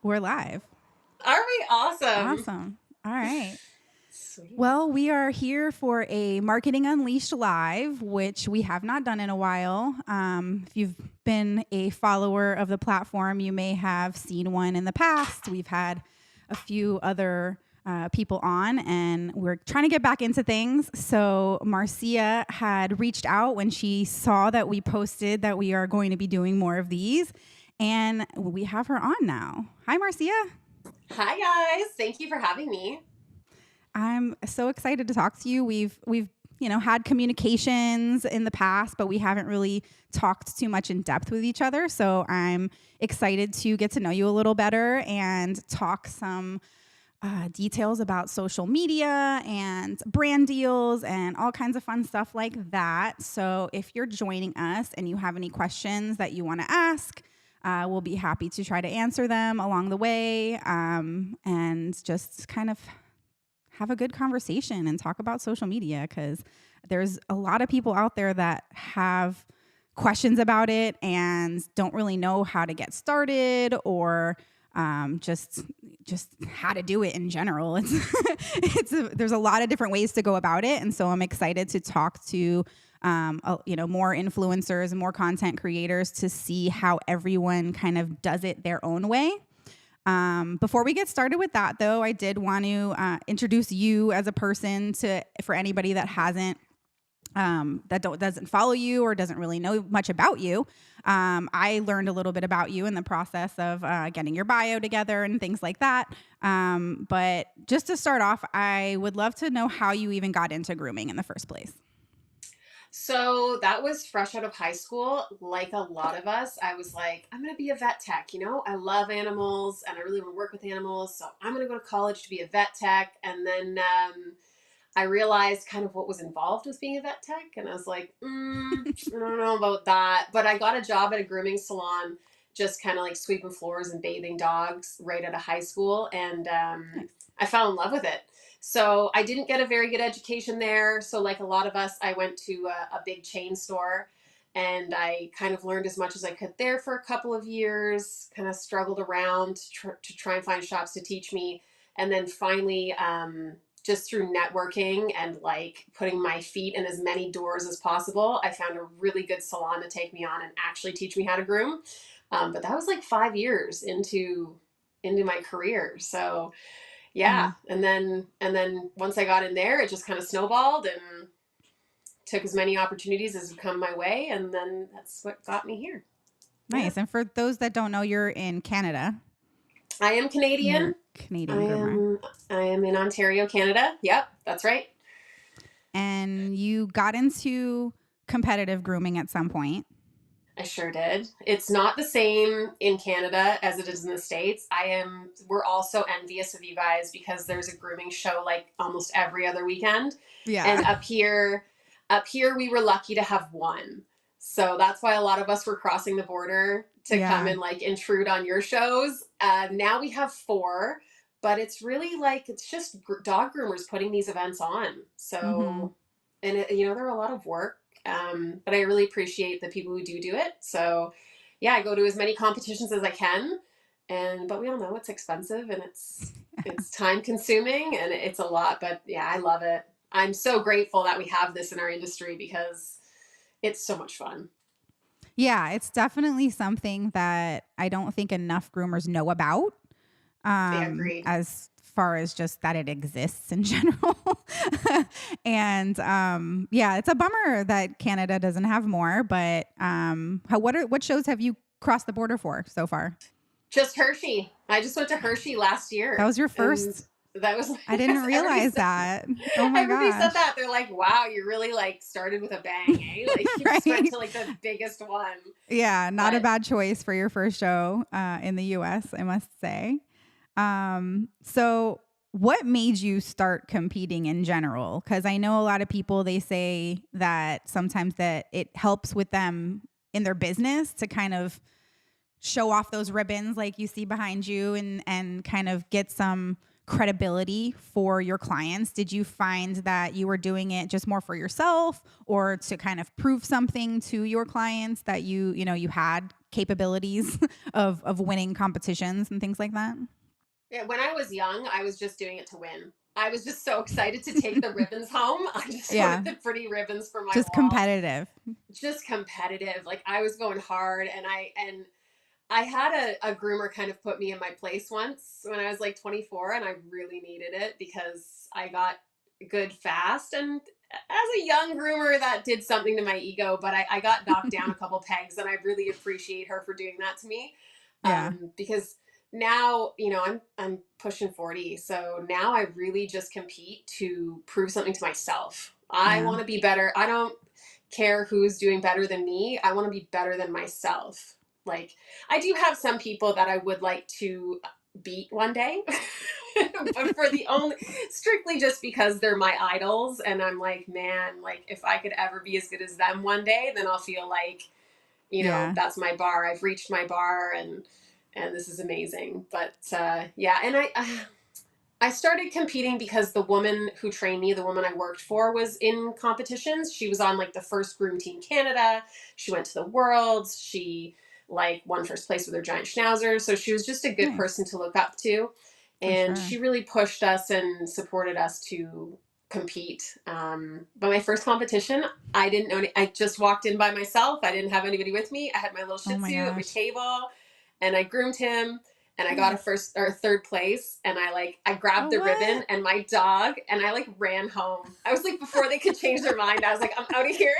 We're live. Are we awesome? Awesome. All right. Sweet. Well, we are here for a Marketing Unleashed Live, which we have not done in a while. If you've been a follower of the platform, you may have seen one in the past. We've had a few other people on, and we're trying to get back into things. So, Marcia had reached out when she saw that we posted that we are going to be doing more of these, and we have her on now. Hi, Marcia. Hi guys. Thank you for having me. I'm so excited to talk to you. We've had communications in the past, but we haven't really talked too much in depth with each other. So I'm excited to get to know you a little better and talk some details about social media and brand deals and all kinds of fun stuff like that. So if you're joining us and you have any questions that you want to ask, we'll be happy to try to answer them along the way, and just kind of have a good conversation and talk about social media, because there's a lot of people out there that have questions about it and don't really know how to get started, or just how to do it in general. There's a lot of different ways to go about it, and so I'm excited to talk to more influencers and more content creators to see how everyone kind of does it their own way. Before we get started with that, though, I did want to introduce you as a person for anybody that hasn't, doesn't follow you or doesn't really know much about you. I learned a little bit about you in the process of getting your bio together and things like that. But just to start off, I would love to know how you even got into grooming in the first place. So that was fresh out of high school. Like a lot of us, I was like, I'm going to be a vet tech. I love animals and I really want to work with animals. So I'm going to go to college to be a vet tech. And then I realized kind of what was involved with being a vet tech. And I was like, I don't know about that. But I got a job at a grooming salon, just kind of like sweeping floors and bathing dogs right out of high school. And Nice. I fell in love with it. So I didn't get a very good education there. So, like a lot of us, I went to a big chain store and I kind of learned as much as I could there for a couple of years, kind of struggled around to try and find shops to teach me. And then finally, just through networking and like putting my feet in as many doors as possible, I found a really good salon to take me on and actually teach me how to groom. But that was like 5 years into my career. So yeah, Mm. and then once I got in there, it just kind of snowballed and took as many opportunities as would come my way, and then that's what got me here. Yeah, Nice. And for those that don't know, you're in Canada. I am You're Canadian. a I Canadian groomer. am I am in Ontario, Canada. Yep, that's right. And you got into competitive grooming at some point. I sure did. It's not the same in Canada as it is in the States. We're also envious of you guys because there's a grooming show like almost every other weekend. And Yeah. up here we were lucky to have one. So that's why a lot of us were crossing the border to come Yeah. and like intrude on your shows. Now we have four, but it's really like it's just dog groomers putting these events on. Mm-hmm. So, and they're a lot of work, but I really appreciate the people who do it. So, yeah, I go to as many competitions as I can, but we all know it's expensive and it's time consuming and it's a lot. But yeah, I love it. I'm so grateful that we have this in our industry because it's so much fun. Yeah, it's definitely something that I don't think enough groomers know about, Yeah, agreed. as far as just that it exists in general. And yeah, it's a bummer that Canada doesn't have more. But what shows have you crossed the border for so far? Just Hershey. I just went to Hershey last That year, was your and first. that was I didn't everybody realize said that. Oh my everybody said gosh. that. They're like, "Wow, you really like started with a bang, eh? Like you just went Right. to like the biggest one." Yeah, not a But bad choice for your first show in the US, I must say. So what made you start competing in general? Because I know a lot of people, they say that sometimes that it helps with them in their business to kind of show off those ribbons like you see behind you, and kind of get some credibility for your clients. Did you find that you were doing it just more for yourself, or to kind of prove something to your clients that you had capabilities of winning competitions and things like that? Yeah, when I was young, I was just doing it to win. I was just so excited to take the ribbons home. I just wanted Yeah, the pretty ribbons for my just wall. competitive. Just competitive. Like I was going hard, and I had a groomer kind of put me in my place once when I was like 24, and I really needed it because I got good fast. And as a young groomer, that did something to my ego, but I got knocked down a couple pegs, and I really appreciate her for doing that to me. Yeah, Because now, I'm pushing 40, so now I really just compete to prove something to myself. I yeah. want to be better. I don't care who's doing better than me. I want to be better than myself. Like, I do have some people that I would like to beat one day, but for the only strictly just because they're my idols. And I'm like, man, like, if I could ever be as good as them one day, then I'll feel like, Yeah. that's my bar. I've reached my bar, and this is amazing. But yeah, and I started competing because the woman who trained me, the woman I worked for, was in competitions. She was on like the first Groom Team Canada. She went to the Worlds. She like won first place with her giant schnauzer. So she was just a good Nice. person to look up to. For And sure. she really pushed us and supported us to compete. But my first competition, I didn't know I just walked in by myself. I didn't have anybody with me. I had my little Oh Shih my Tzu at my gosh. table, and I groomed him, and I got a first or third place, and I Oh, grabbed the ribbon what? and my dog, and I like ran home. I was like, before they could change their mind, I was like, I'm out of here.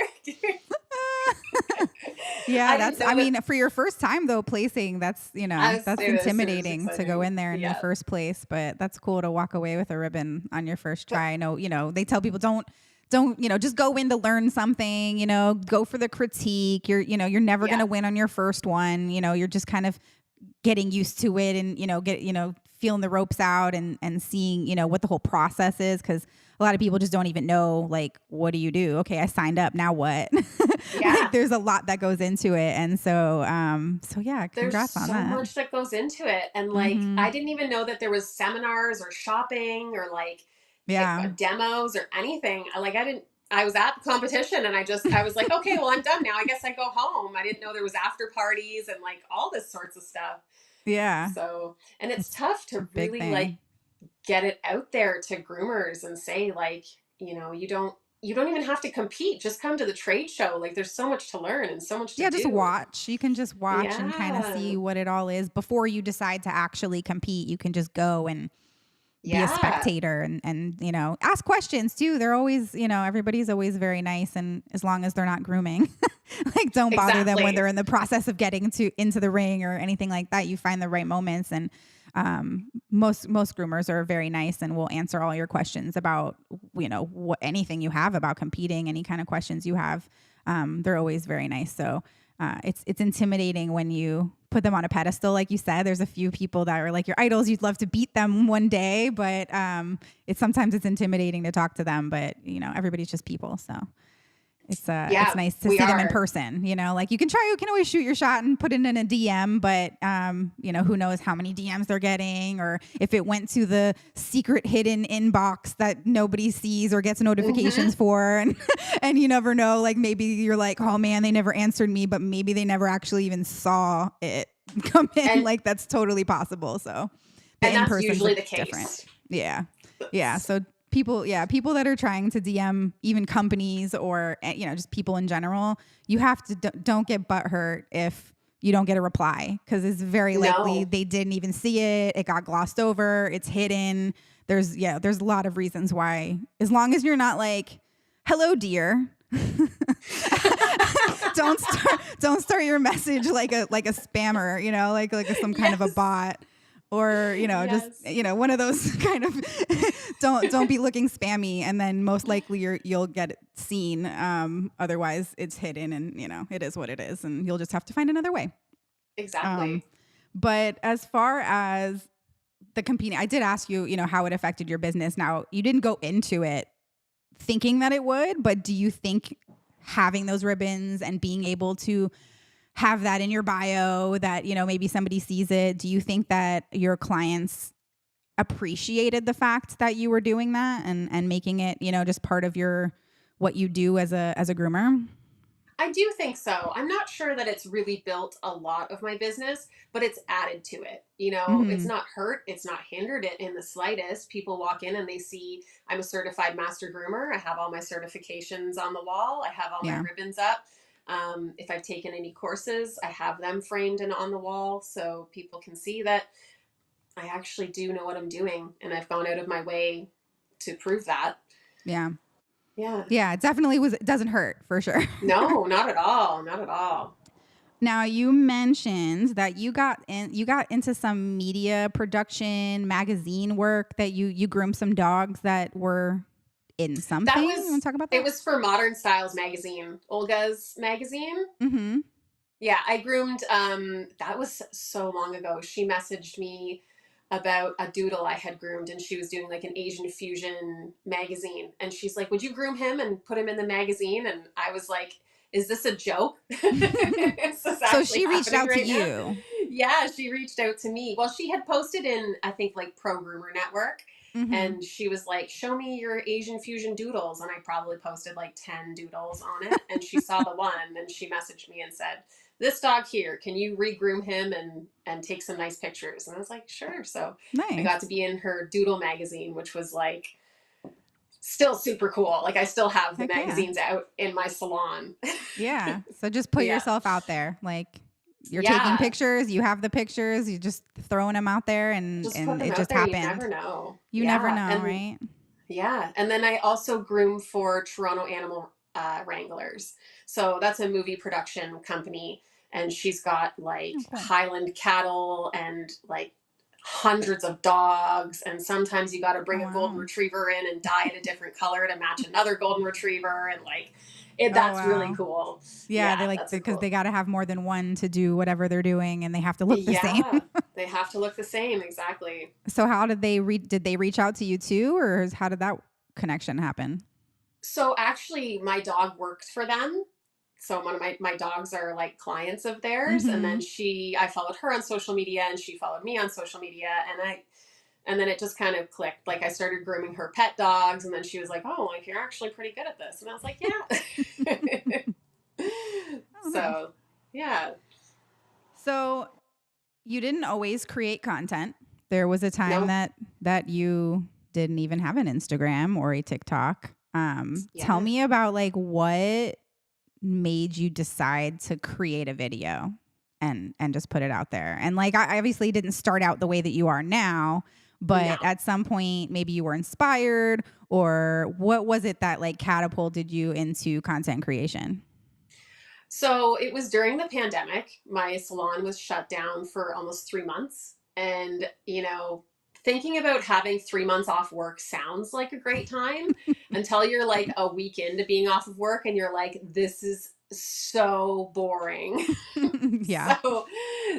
Yeah, I didn't that's, know I that. mean, for your first time though, placing, that's, that's It was intimidating to go exciting. in there in the Yeah. first place, but that's cool to walk away with a ribbon on your first try. I know, they tell people don't, just go in to learn something, go for the critique. You're never going Yeah. to win on your first one. You're just kind of getting used to it and, feeling the ropes out and seeing, what the whole process is. Cause a lot of people just don't even know, like, what do you do? Okay, I signed up. Now what? Like, Yeah. there's a lot that goes into it. And so yeah, There's congrats on so that. much that goes into it. And like, Mm-hmm. I didn't even know that there was seminars or shopping or like Yeah. demos or anything. I was at the competition, and I was like, okay, well, I'm done now. I guess I go home. I didn't know there was after parties and like all this sorts of stuff. Yeah. So, and it's It's tough a to big really like thing. get it out there to groomers and say like, you don't even have to compete. Just come to the trade show. Like there's so much to learn and so much to Yeah, just do. watch. You can just watch and kind of Yeah. see what it all is before you decide to actually compete. You can just go and be a Yeah. spectator and ask questions too. They're always, everybody's always very nice, and as long as they're not grooming, like, don't bother them when Exactly. they're in the process of getting into the ring or anything like that. You find the right moments, and most groomers are very nice and will answer all your questions about what anything you have about competing, any kind of questions you have. They're always very nice. So it's intimidating when you put them on a pedestal. Like you said, there's a few people that are like your idols. You'd love to beat them one day, but it's intimidating to talk to them. But everybody's just people, so it's Yeah, nice to we see them in are. person. Like you can always shoot your shot and put it in a DM, but who knows how many DMs they're getting, or if it went to the secret hidden inbox that nobody sees or gets notifications Hmm. for, and you never know. Like maybe you're like, oh man, they never answered me, but maybe they never actually even saw it come in. And Like that's totally possible. So the and in that's person's usually the different. case. Yeah. Yeah. So people that are trying to DM even companies or just people in general, you have to don't get butthurt if you don't get a reply, because it's very likely No. they didn't even see it. It got glossed over. It's hidden. There's a lot of reasons why. As long as you're not like, hello, dear. don't start your message like a spammer, like some kind of a Yes. bot, or just Yes. one of those kind of don't be looking spammy, and then most likely you'll get it seen. Otherwise it's hidden, and it is what it is, and you'll just have to find another way. um Exactly. but as far as the competing, I did ask you, how it affected your business. Now, you didn't go into it thinking that it would, but do you think having those ribbons and being able to have that in your bio, that maybe somebody sees it, do you think that your clients appreciated the fact that you were doing that and making it just part of your what you do as a groomer? I do think so. I'm not sure that it's really built a lot of my business, but it's added to it. You know, it's Hmm. not hurt, it's not hindered it in the slightest. People walk in and they see I'm a certified master groomer. I have all my certifications on the wall, I have all my Yeah. ribbons up. If I've taken any courses, I have them framed and on the wall so people can see that I actually do know what I'm doing and I've gone out of my way to prove that. Yeah. Yeah. Yeah. It definitely was, it doesn't hurt for sure. No, not at all. Not at all. Now you mentioned that you got into some media production, magazine work that you groomed some dogs that were in That something. You want was to talk about it that? was for Modern Styles magazine, Olga's magazine. Mhm. Yeah, I groomed that was so long ago. She messaged me about a doodle I had groomed and she was doing like an Asian fusion magazine and she's like, "Would you groom him and put him in the magazine?" And I was like, "Is this a joke? Is this So actually she reached happening out to right now?" you. Yeah, she reached out to me. Well, she had posted in I think like Pro Groomer Network Mhm. and she was like, "Show me your Asian fusion doodles." And I probably posted like 10 doodles on it and she saw the one and she messaged me and said, "This dog here, can you regroom him and take some nice pictures?" And I was like, "Sure." So I got to Nice. be in her doodle magazine, which was like still super cool. Like I still have the Heck yeah. magazines out in my salon. Yeah. So just put Yeah. yourself out there. Like you're taking Yeah. pictures, you have the pictures, you just throwing them out there Just put and them it out just there. You never happened. know. You never Yeah. know, And right? yeah. And then I also groom for Toronto Animal Wranglers. So that's a movie production company. And she's got like Oh, cool. Highland cattle and like hundreds of dogs. And sometimes you got to Oh, bring a golden wow. retriever in and dye it a different color to match another golden retriever. And like, Oh, that's really wow. cool. Yeah, they Yeah. like That's a because they cool. got to have more than one to do whatever they're doing and they have to look the same. Yeah. They have to look the same. Exactly. So how did they reach out to you too or how did that connection happen? So actually, my dog worked for them. So one of my dogs are like clients of theirs, and then Mhm. I followed her on social media, and she followed me on social media, and then it just kind of clicked. Like I started grooming her pet dogs, and then she was like, "Oh, like you're actually pretty good at this," and I was like, "Yeah." Oh, nice. So, yeah, So you didn't always create content. There was a time no, that you didn't even have an Instagram or a TikTok. Tell yeah. me about like what made you decide to create a video and just put it out there. And like I obviously didn't start out the way that you are now, but No. at some point maybe you were inspired or what was it that like catapulted you into content creation? So it was during the pandemic. My salon was shut down for almost 3 months. And, thinking about having 3 months off work sounds like a great time until you're like a week into being off of work and you're like, this is so boring. Yeah. so,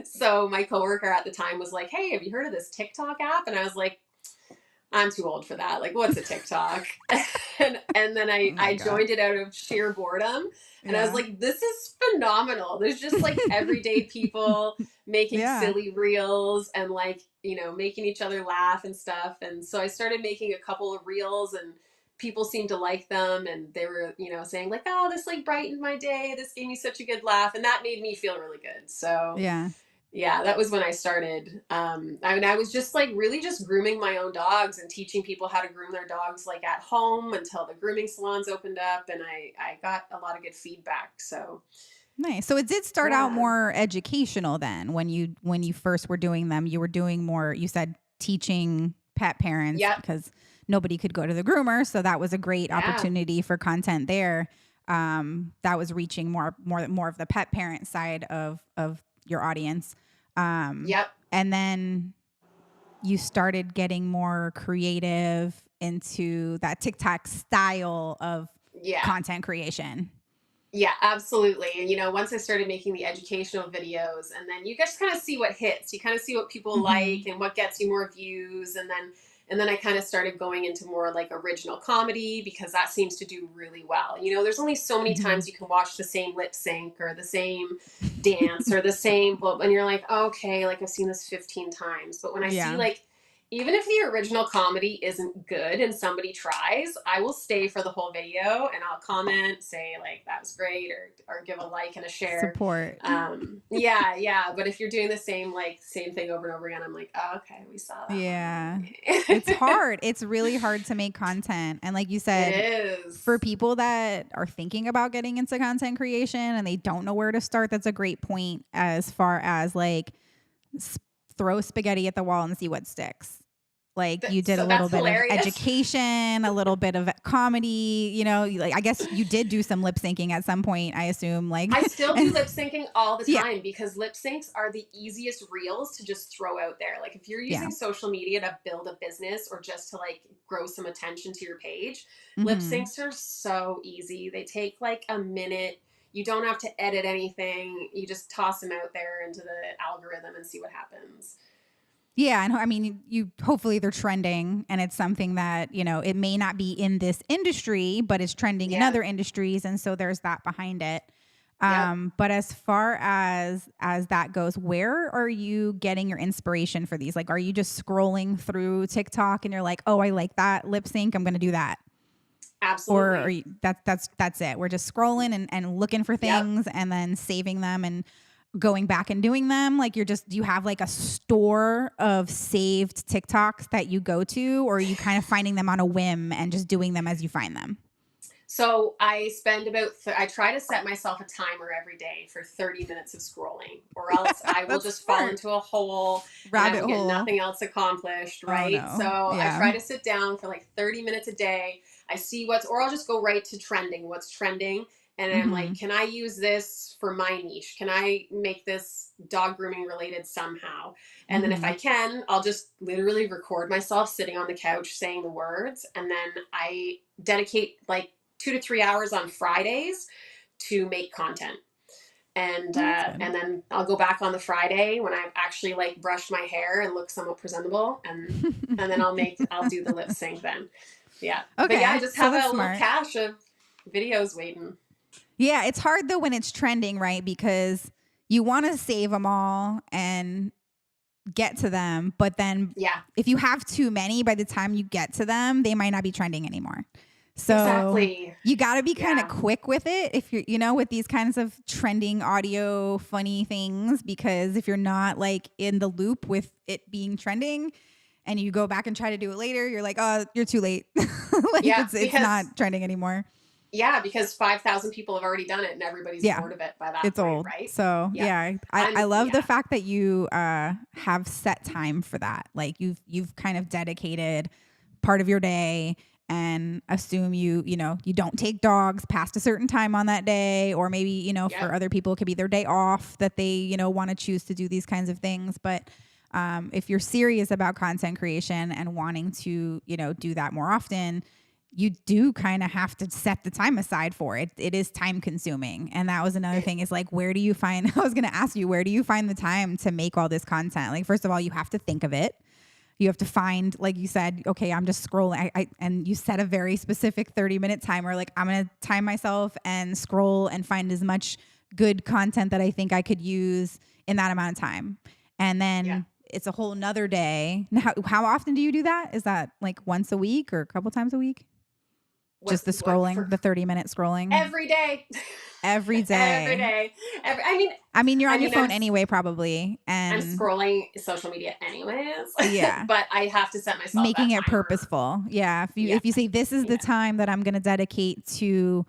so my coworker at the time was like, "Hey, have you heard of this TikTok app?" And I was like, "I'm too old for that. Like, what's a TikTok?" and then Oh my I god. joined it out of sheer boredom. And I was Yeah. like, this is phenomenal. There's just like everyday people making Yeah. silly reels and like, making each other laugh and stuff. And so I started making a couple of reels and people seemed to like them and they were, saying like, "Oh, this like brightened my day. This gave me such a good laugh." And that made me feel really good. So Yeah. yeah, that was when I started. I mean, I was just like really just grooming my own dogs and teaching people how to groom their dogs like at home until the grooming salons opened up, and I got a lot of good feedback. So Nice. So it did start out yeah, more educational then when you first were doing them. You were doing more, you said teaching pet parents yep, because nobody could go to the groomer. So that was a great yeah, opportunity for content there. That was reaching more of the pet parent side of your audience. Um, yep, and then you started getting more creative into that TikTok style of yeah. content creation. Yeah, absolutely. And once I started making the educational videos, and then you just kind of see what hits. You kind of see what people like Hmm. and what gets you more views, and then I kind of started going into more like original comedy because that seems to do really well. There's only so many Hmm. times you can watch the same lip sync or the same dance or the same, and you're like, okay, like I've seen this 15 times. But when I see Yeah. like even if the original comedy isn't good and somebody tries, I will stay for the whole video and I'll comment, say like that was great, or give a like and a share. Support. Yeah, yeah. But if you're doing the same thing over and over again, I'm like, oh, okay, we saw that Yeah. one It's already. hard. It's really hard to make content. And like you It said, for is. people that are thinking about getting into content creation and they don't know where to start, that's a great point as far as like s- throw spaghetti at the wall and see what sticks. Like you did a So little that's bit of hilarious. education, a little bit of comedy, like I guess you did do some lip syncing at some point, I assume, like I still do and lip syncing all the yeah, time because lip syncs are the easiest reels to just throw out there. Like if you're yeah. using social media to build a business or just to like grow some attention to your page, lip Mhm. syncs are so easy. They take like a minute. You don't have to edit anything. You just toss them out there into the algorithm and see what happens. Yeah, and I mean, you hopefully they're trending, and it's something that it may not be in this industry, but it's trending in Yeah. other industries, and so there's that behind it. Yep. But as far as that goes, where are you getting your inspiration for these? Like, are you just scrolling through TikTok and you're like, oh, I like that lip sync, I'm going to do that, or are Absolutely. you, that's it? We're just scrolling and looking for Yep. things and then saving them and going back and doing them. Like do you have like a store of saved TikToks that you go to, or are you kind of finding them on a whim and just doing them as you find them? So I spend I try to set myself a timer every day for 30 minutes of scrolling, or else I will That's just fall smart. into a hole and I Rabbit will get hole. nothing else accomplished, Oh right? no. So I Yeah. try to sit down for like 30 minutes a day. I see or I'll just go right to trending, what's trending. And I'm like, Mhm. can I use this for my niche? Can I make this dog grooming related somehow? And then if I Mhm. can, I'll just literally record myself sitting on the couch saying the words. And then I dedicate like 2 to 3 hours on Fridays to make content. And Oh, that's uh, good. and then I'll go back on the Friday when I've actually like brushed my hair and look somewhat presentable, and then I'll do the lip sync then. Yeah, but yeah, I Okay, just so have that's a little smart. cache of videos waiting. Yeah, it's hard though when it's trending, right? Because you want to save them all and get to them, but then Yeah, if you have too many, by the time you get to them, they might not be trending anymore. So exactly. you got to be kind of Yeah, quick with it if you're with these kinds of trending audio funny things, because if you're not like in the loop with it being trending and you go back and try to do it later, you're like, oh, you're too late. Like yeah, it's because not trending anymore. 5,000 people have already done it, and everybody's Yeah, bored of it by that it's point, old. right? So Yeah, yeah, I love the yeah, fact that you have set time for that. Like you've kind of dedicated part of your day, and assume you don't take dogs past a certain time on that day, or maybe for yep, other people it could be their day off that they want to choose to do these kinds of things. But if you're serious about content creation and wanting to do that more often, you do kind of have to set the time aside for it. It is time consuming. And that was another it, thing, is like, where do you find, I was going to ask you, where do you find the time to make all this content? Like, first of all, you have to think of it. You have to find, like you said, okay, I'm just scrolling. And you set a very specific 30-minute timer. Like, I'm going to time myself and scroll and find as much good content that I think I could use in that amount of time. And yeah. then it's a whole nother day. Now, how often do you do that? Is that like once a week or a couple times a week? Just the What scrolling, for? the 30-minute scrolling Every day. every Every day. day. I mean, you're I on your mean, phone anyway, probably. I'm And scrolling social media anyways, yeah, but I have to set myself making that it timer. purposeful. Yeah. Yeah, If you say this is the yeah, time that I'm going to dedicate to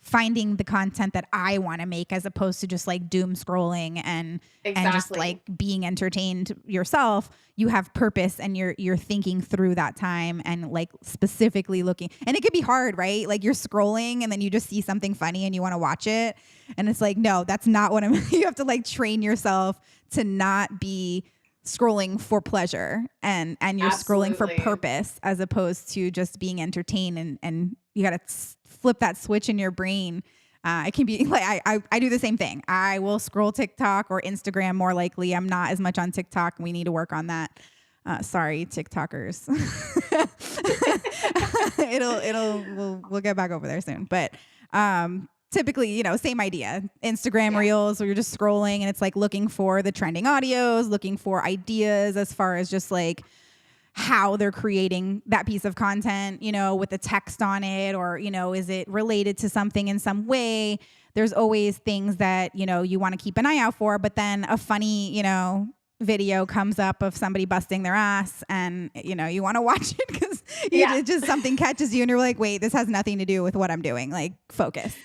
finding the content that I want to make, as opposed to just like doom scrolling and just like exactly. being entertained yourself, you have purpose and you're thinking through that time and like specifically looking. And it could be hard, right? Like you're scrolling and then you just see something funny and you want to watch it, and it's like, no, that's not what I'm you have to like train yourself to not be scrolling for pleasure, and you're scrolling for Absolutely. purpose as opposed to just being entertained, and you got to flip that switch in your brain. It can be like I do the same thing. I will scroll TikTok or Instagram more likely. I'm not as much on TikTok. We need to work on that. Sorry, TikTokers. We'll get back over there soon. But typically, same idea. Instagram Yeah, Reels, where you're just scrolling and it's like looking for the trending audios, looking for ideas as far as just like how they're creating that piece of content, with the text on it, or, is it related to something in some way? There's always things that, you want to keep an eye out for, but then a funny, video comes up of somebody busting their ass, and, you want to watch it because Yeah. it just something catches you and you're like, wait, this has nothing to do with what I'm doing. Like, focus.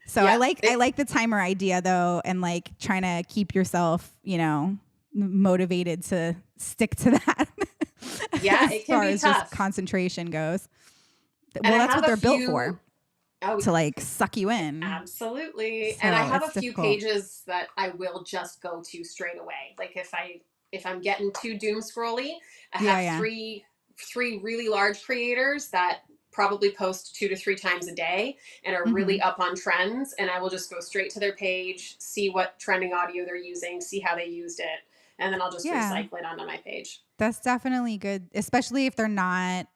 So I like the timer idea though, and like trying to keep yourself, motivated to stick to that. Yeah, as it can far be as tough. just concentration goes. And Well, I that's have what they're a built few, for, oh, to like suck you in. absolutely. And I So have a it's few difficult. pages that I will just go to straight away. Like if I'm getting too doom scrolly, I have Yeah. three really large creators that probably post 2 to 3 times a day and are Hmm. really up on trends, and I will just go straight to their page, see what trending audio they're using, see how they used it, and then I'll just Yeah. recycle it onto my page. That's definitely good, especially if they're not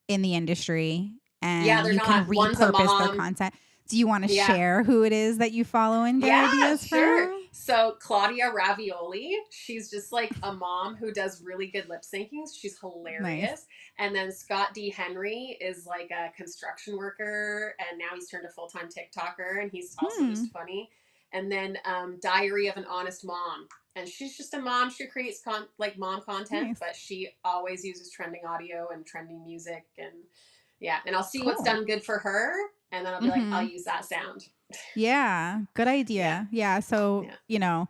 in the industry Yeah, and they're you can not. One's a repurpose their mom. content. Do you want to Yeah. share who it is that you follow and get Yeah, ideas sure. from? So Claudia Ravioli, she's just like a mom who does really good lip syncing. She's Nice. hilarious. And then Scott D. Henry is like a construction worker, and now he's turned a full time TikToker, and he's also Hmm. just funny. And then Diary of an Honest Mom, and she's just a mom. She creates like mom content, Nice. but she always uses trending audio and trending music, and yeah. And I'll see what's Cool. done good for her, and then I'll be like, I'll Hmm. use that sound. Yeah, good Yeah, idea. Yeah, so, yeah,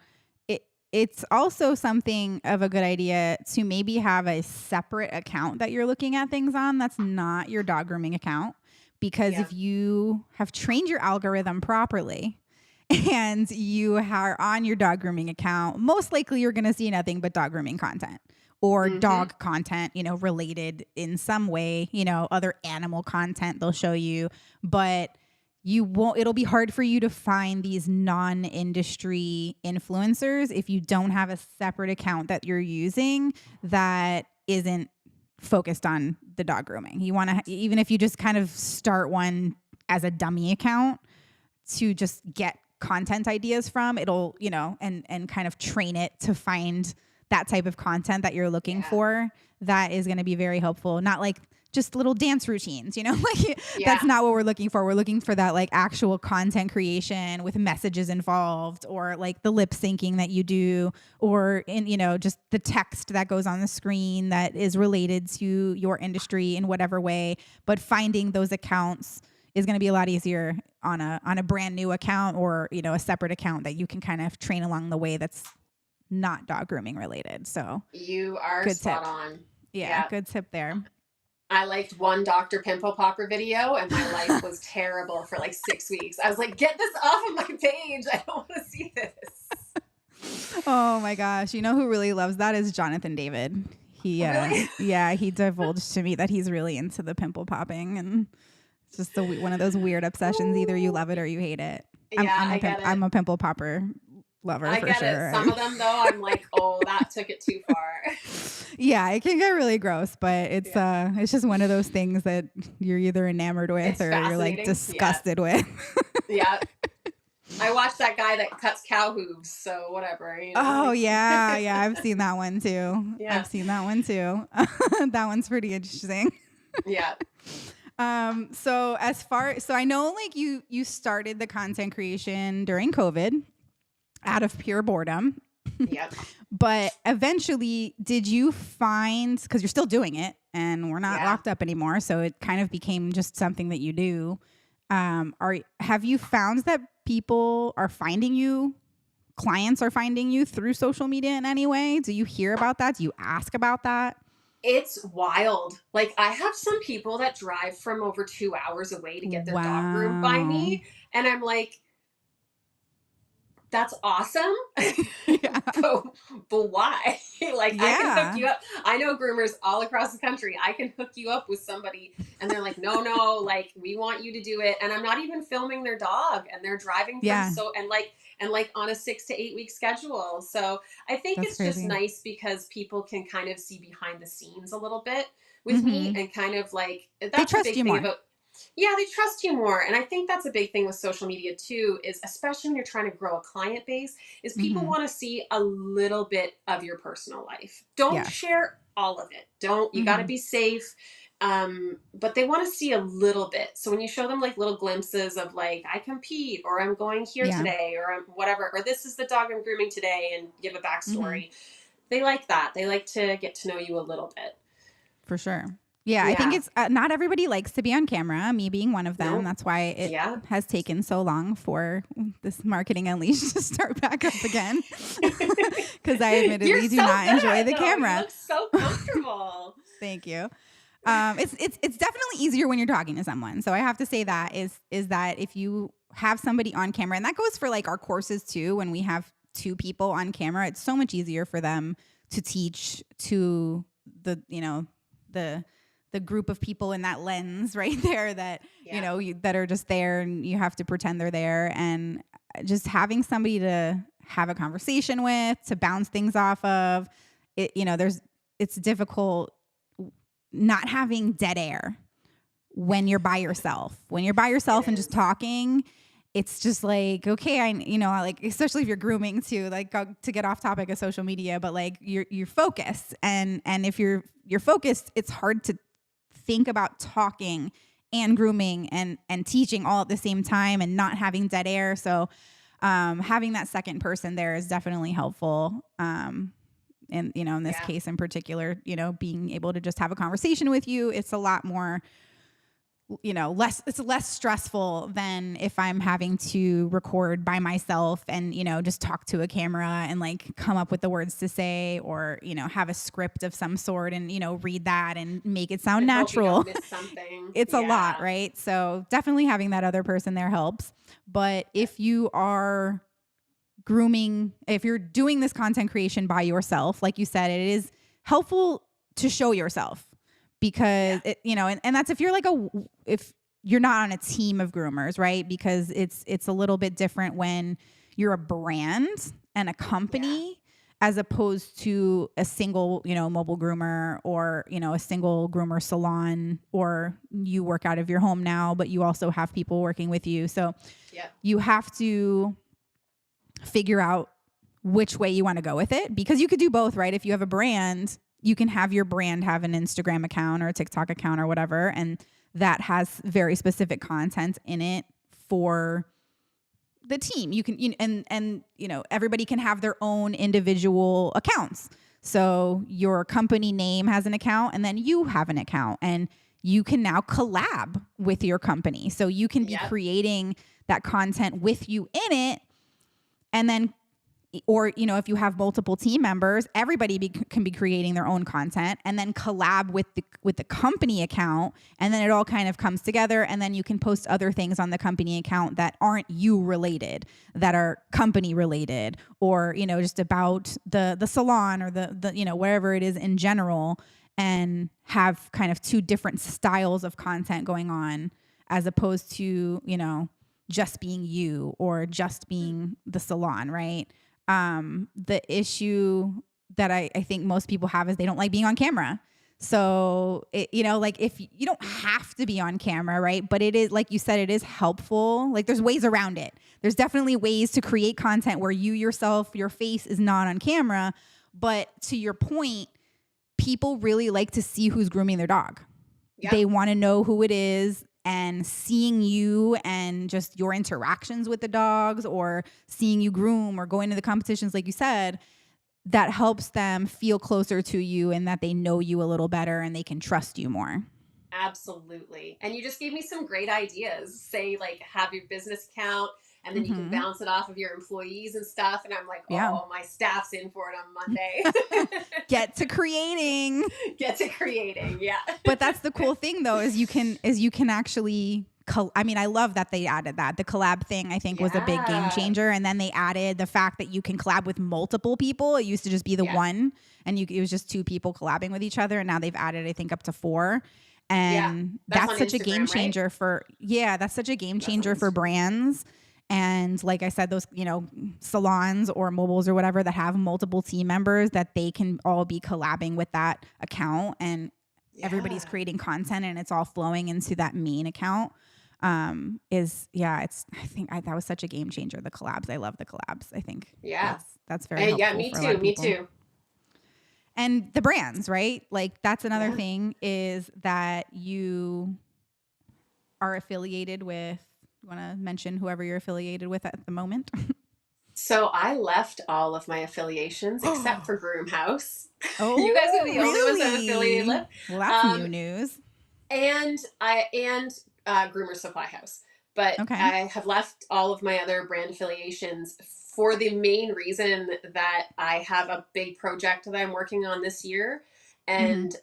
it's also something of a good idea to maybe have a separate account that you're looking at things on that's not your dog grooming account, because yeah. if you have trained your algorithm properly and you are on your dog grooming account, most likely you're going to see nothing but dog grooming content or Mm-hmm. dog content, related in some way, other animal content they'll show you, but it'll be hard for you to find these non-industry influencers if you don't have a separate account that you're using that isn't focused on the dog grooming. You want to, even if you just kind of start one as a dummy account to just get content ideas from, it'll, and kind of train it to find that type of content that you're looking Yeah. for. That is going to be very helpful. Not like just little dance routines, like Yeah. that's not what we're looking for. We're looking for that like actual content creation with messages involved, or like the lip syncing that you do, or just the text that goes on the screen that is related to your industry in whatever way. But finding those accounts is going to be a lot easier on a brand new account, or a separate account that you can kind of train along the way that's not dog grooming related. So You are good spot tip. on. Yeah, Yeah. good tip there. I liked one Dr. Pimple Popper video, and my life was terrible for like 6 weeks. I was like, get this off of my page. I don't want to see this. Oh my gosh. You know who really loves that is Jonathan David. Really? Yeah, he divulged to me that he's really into the pimple popping, and it's just one of those weird obsessions. Either you love it or you hate it. Yeah, I get I'm it. a pimple popper lover I for get sure. it. Some of them, though, I'm like, oh, that took it too far. Yeah, it can get really gross, but Yeah. it's just one of those things that you're either enamored with It's or you're like fascinating. disgusted with. Yeah. I watched that guy that cuts cow hooves, so whatever. Oh like- yeah, I've seen that one too. Yeah. I've seen that one too. That one's pretty interesting. Yeah. So I know like you started the content creation during COVID out of pure boredom. Yep. But eventually, did you find, because you're still doing it and we're not Yeah. locked up anymore, so it kind of became just something that you do. Have you found that people are finding you, clients are finding you through social media in any way? Do you hear about that? Do you ask about that? It's wild. Like, I have some people that drive from over 2 hours away to get their dog groomed by Wow. me. And I'm like, that's awesome. Yeah. but why? Like, I can Yeah. hook you up. I know groomers all across the country. I can hook you up with somebody. And they're like, no, like, we want you to do it. And I'm not even filming their dog. And they're driving from Yeah. and like on a 6 to 8 week schedule. So I think That's it's just crazy. nice because people can kind of see behind the scenes a little bit with me, and kind of like, that's trust the big you thing more. about, yeah, they trust you more. And I think that's a big thing with social media too, is especially when you're trying to grow a client base, is people Mhm. want to see a little bit of your personal life. Don't Yes. share all of it. Don't, you got to Hmm. be safe. But they want to see a little bit. So when you show them like little glimpses of like, I compete, or I'm going here Yeah. today, or I'm whatever, or this is the dog I'm grooming today, and give a Hmm. backstory, they like that. They like to get to know you a little bit. For sure. Yeah, I think Yeah. it's not everybody likes to be on camera, me being one of them. No. That's why it Yeah. has taken so long for this Marketing Unleashed to start back up again. Because I You're admittedly do so not good enjoy at the it though. You camera. look so comfortable. Thank you. It's definitely easier when you're talking to someone. So I have to say that is that if you have somebody on camera, and that goes for like our courses too, when we have two people on camera, it's so much easier for them to teach to the, the the group of people in that lens right there that Yeah. that are just there, and you have to pretend they're there, and just having somebody to have a conversation with, to bounce things off of it. It's difficult not having dead air when you're by yourself. When you're by It yourself and just is. talking, it's just like, okay, like, especially if you're grooming too, like, to get off topic of social media, but like you're focused, and if you're focused, it's hard to think about talking and grooming and teaching all at the same time and not having dead air. So having that second person there is definitely helpful. And in this Yeah. case in particular, being able to just have a conversation with you, it's a lot more, it's less stressful than if I'm having to record by myself and, just talk to a camera and like come up with the words to say, or, have a script of some sort and, read that and make it sound And hope you natural. don't miss something. It's a lot, Yeah. right? So definitely having that other person there helps. But if you are grooming, if you're doing this content creation by yourself, like you said, it is helpful to show yourself, because and that's if you're like if you're not on a team of groomers, right? Because it's a little bit different when you're a brand and a company, as opposed to a single, mobile groomer, or, a single groomer salon, or you work out of your home now, but you also have people working with you. So Yeah. you have to figure out which way you want to go with it, because you could do both, right? If you have a brand, you can have your brand have an Instagram account or a TikTok account or whatever, and that has very specific content in it for the team. You can, and everybody can have their own individual accounts. So your company name has an account, and then you have an account, and you can now collab with your company. So you can be Yep. creating that content with you in it. And then, or, if you have multiple team members, everybody can be creating their own content, and then collab with the company account. And then it all kind of comes together. And then you can post other things on the company account that aren't you related, that are company related, or, just about the salon, or the wherever it is in general, and have kind of two different styles of content going on, as opposed to, just being you, or just being the salon, right? The issue that I think most people have is they don't like being on camera. So, like, if you don't have to be on camera, right? But it is, like you said, it is helpful. Like, there's ways around it. There's definitely ways to create content where you yourself, your face is not on camera. But to your point, people really like to see who's grooming their dog. Yep. They want to know who it is, and seeing you and just your interactions with the dogs, or seeing you groom, or going to the competitions, like you said, that helps them feel closer to you, and that they know you a little better, and they can trust you more. Absolutely. And you just gave me some great ideas. Say, like, have your business account, and then you can Mm-hmm. bounce it off of your employees and stuff. And I'm like, Yeah. oh, my staff's in for it on Monday. Get to creating. Get to creating. Yeah. But that's the cool thing, though, is you can actually. I mean, I love that they added that. The collab thing, I think, was a big game Yeah. changer. And then they added the fact that you can collab with multiple people. It used to just be the Yeah. one, and it was just two people collabing with each other. And now they've added, I think, up to 4. Yeah. And That's that's on such a Instagram, game right? changer that's such a game That's on changer for Instagram. brands. And like I said, those, salons or mobiles or whatever that have multiple team members, that they can all be collabing with that account, and everybody's Yeah. creating content, and it's all flowing into that main account. That was such a game changer. The collabs. I love the collabs. I think Yeah. that's very helpful Yeah, me for a lot too. of Me people. too. and the brands, right? Like that's another Yeah. thing is that you are affiliated with, you want to mention whoever you're affiliated with at the moment? So I left all of my affiliations except for Groom House. You guys are Oh, the only ones I'm affiliated really? with. Well, that's new Um, news. and Groomer Supply House. But Okay. I have left all of my other brand affiliations for the main reason that I have a big project that I'm working on this year. Hmm. And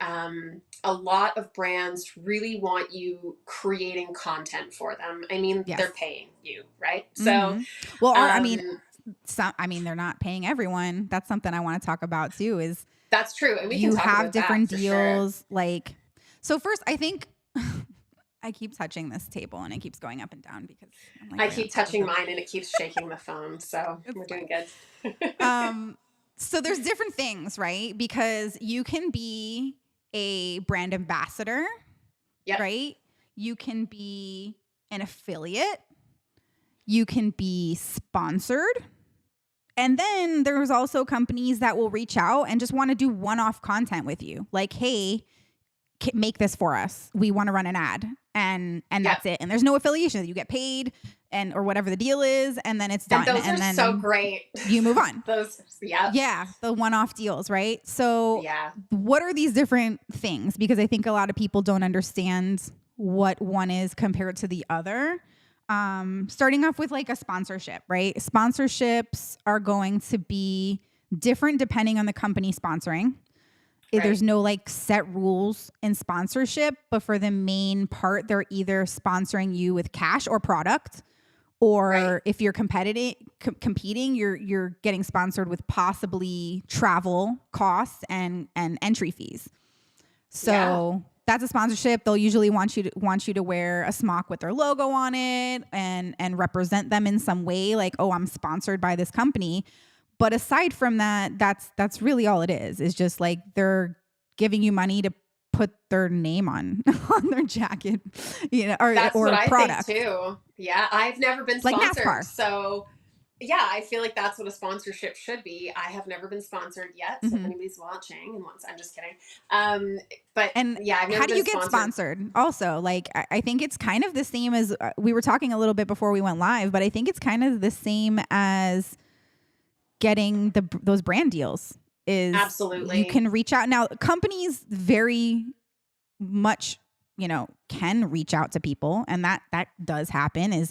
a lot of brands really want you creating content for them. I mean, they're Yes. paying you, right? So, Hmm. Well, or um, I mean, they're not paying everyone. That's something I want to talk about too. Is that's true. And we can you talk have about that different for sure. deals, like, so first, I think I keep touching this table and it keeps going up and down because I'm like I right on keep top of touching it. mine and it keeps shaking the phone. So It's we're doing fine. good. Um, so there's different things, right? Because you can be a brand ambassador, Yep. right? You can be an affiliate. You can be sponsored. And then there's also companies that will reach out and just want to do one-off content with you. Like, hey, make this for us. We want to run an ad. And Yep. that's it. And there's no affiliation. You get paid and or whatever the deal is, and then it's And done. those are And so then great. you move on. Those, yep. Yeah, the one-off deals, right? So Yeah. what are these different things? Because I think a lot of people don't understand what one is compared to the other. Starting off with like a sponsorship, right? Sponsorships are going to be different depending on the company sponsoring. Right. There's no like set rules in sponsorship, but for the main part, they're either sponsoring you with cash or product, Right. or if you're competing, you're getting sponsored with possibly travel costs and entry fees. Yeah. So that's a sponsorship. They'll usually want you to wear a smock with their logo on it and represent them in some way, like, oh, I'm sponsored by this company. But aside from that, that's really all it is. Is just like they're giving you money to put their name on on their jacket, That's what or I think product, too. Yeah. I've never been like sponsored. NASCAR. So, yeah, I feel like that's what a sponsorship should be. I have never been sponsored yet. So, if Hmm. anybody's watching and wants, I'm just kidding. Um, but And yeah, I've how never do been you get sponsored. sponsored? Also, like I think it's kind of the same as we were talking a little bit before we went live, but I think it's kind of the same as getting those brand deals. Is you Absolutely. can reach out now. Companies very much, can reach out to people, and that does happen. Is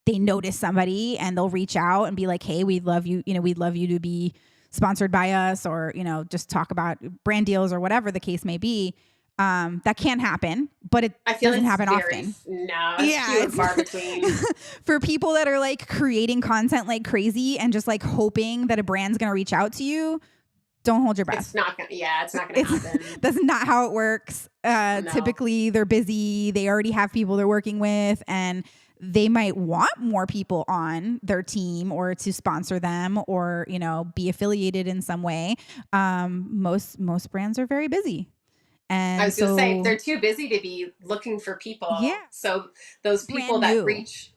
they notice somebody and they'll reach out and be like, hey, we'd love you, we'd love you to be sponsored by us, or, just talk about brand deals or whatever the case may be. That can happen, but it I feel doesn't it's happen very, often. no, it's Yeah, few and far between. for people that are like creating content like crazy and just like hoping that a brand's going to reach out to you, don't hold your breath. It's not gonna, yeah, it's not gonna It's happen. that's not how it works. No. Typically they're busy, they already have people they're working with, and they might want more people on their team or to sponsor them or, be affiliated in some way. Most brands are very busy. I And was gonna say so, they're too busy to be looking for people. yeah, So those people brand that new, reach,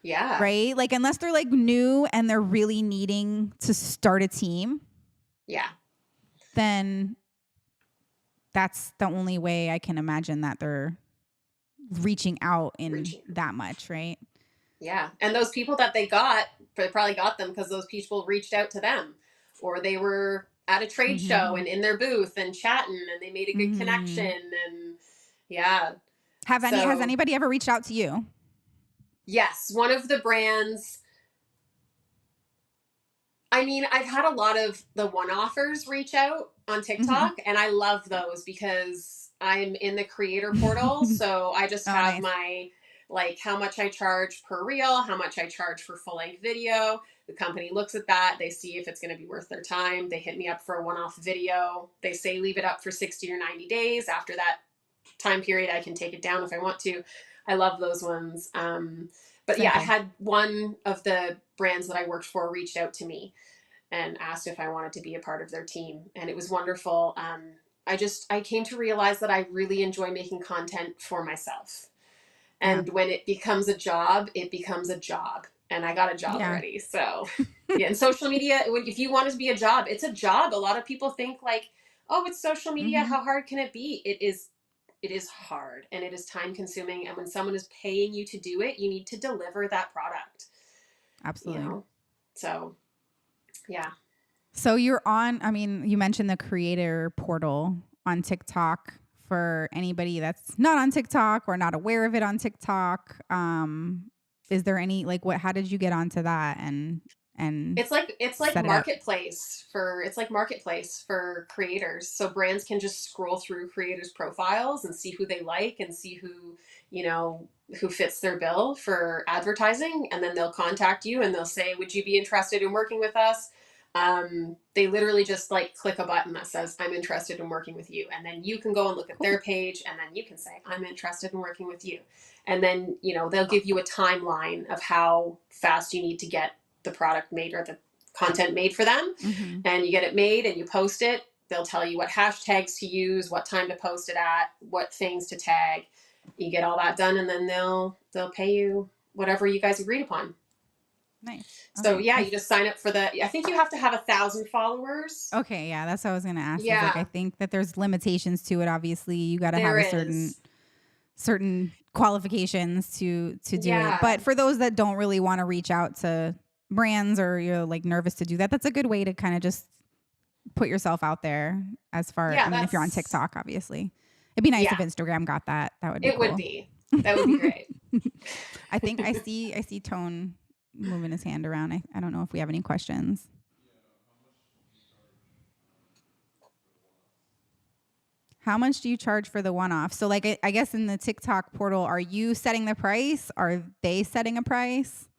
yeah, right? Like unless they're like new and they're really needing to start a team, yeah, then that's the only way I can imagine that they're reaching out in reaching, that much, right? yeah. And those people that they probably got them because those people reached out to them, or they were at a trade show Mm-hmm. and in their booth and chatting, and they made a good connection, Mm-hmm. and yeah. Has So anybody ever reached out to you? yes, one of the brands. I mean, I've had a lot of the one-offers reach out on Mm-hmm. TikTok, and I love those because I'm in the creator portal. So I just Oh, have nice. my, like, how much I charge per reel, how much I charge for full length video. The company looks at that. They see if it's going to be worth their time. They hit me up for a one off video. They say leave it up for 60 or 90 days. After that time period, I can take it down if I want to. I love those ones. But yeah, I Simple. had one of the brands that I worked for reached out to me and asked if I wanted to be a part of their team, and it was wonderful. I came to realize that I really enjoy making content for myself, Yeah. and when it becomes a job, it becomes a job, and I got a job Yeah. already. So yeah, and social media, if you want it to be a job, it's a job. A lot of people think like, oh, it's social media. Mm-hmm. How hard can it be? It is hard and it is time consuming. And when someone is paying you to do it, you need to deliver that product, you Absolutely. know? So, yeah. So you're on, I mean, you mentioned the creator portal on TikTok for anybody that's not on TikTok or not aware of it on TikTok. Is there any like how did you get onto that and It's like set it up? marketplace for creators. So brands can just scroll through creators' profiles and see who they like and see you know, who fits their bill for advertising, and then they'll contact you and they'll say, "Would you be interested in working with us?" They literally just like click a button that says, "I'm interested in working with you," and then you can go and look at Cool. their page, and then you can say, "I'm interested in working with you," and then they'll give you a timeline of how fast you need to get the product made or the content made for them, Mm-hmm. and you get it made and you post it. They'll tell you what hashtags to use, what time to post it at, what things to tag. You get all that done, and then they'll pay you whatever you guys agreed upon. Nice. So Okay. yeah, you just sign up for the. I think you have to have 1,000 followers. Okay, yeah, that's what I was gonna ask. Is like I Yeah, think that there's limitations to it. Obviously, you got to have there a certain is. qualifications to do it. Yeah, But for those that don't really want to reach out to brands or you're like nervous to do that, that's a good way to kind of just put yourself out there as far. I yeah. mean, if you're on That's TikTok, obviously, it'd be nice if yeah. Instagram got that. That would be It would cool. be. That would be great. I think I see Tone moving his hand around. I don't know if we have any questions. How much do you charge for the one off? So, like, I guess in the TikTok portal, are you setting the price? Are they setting a price?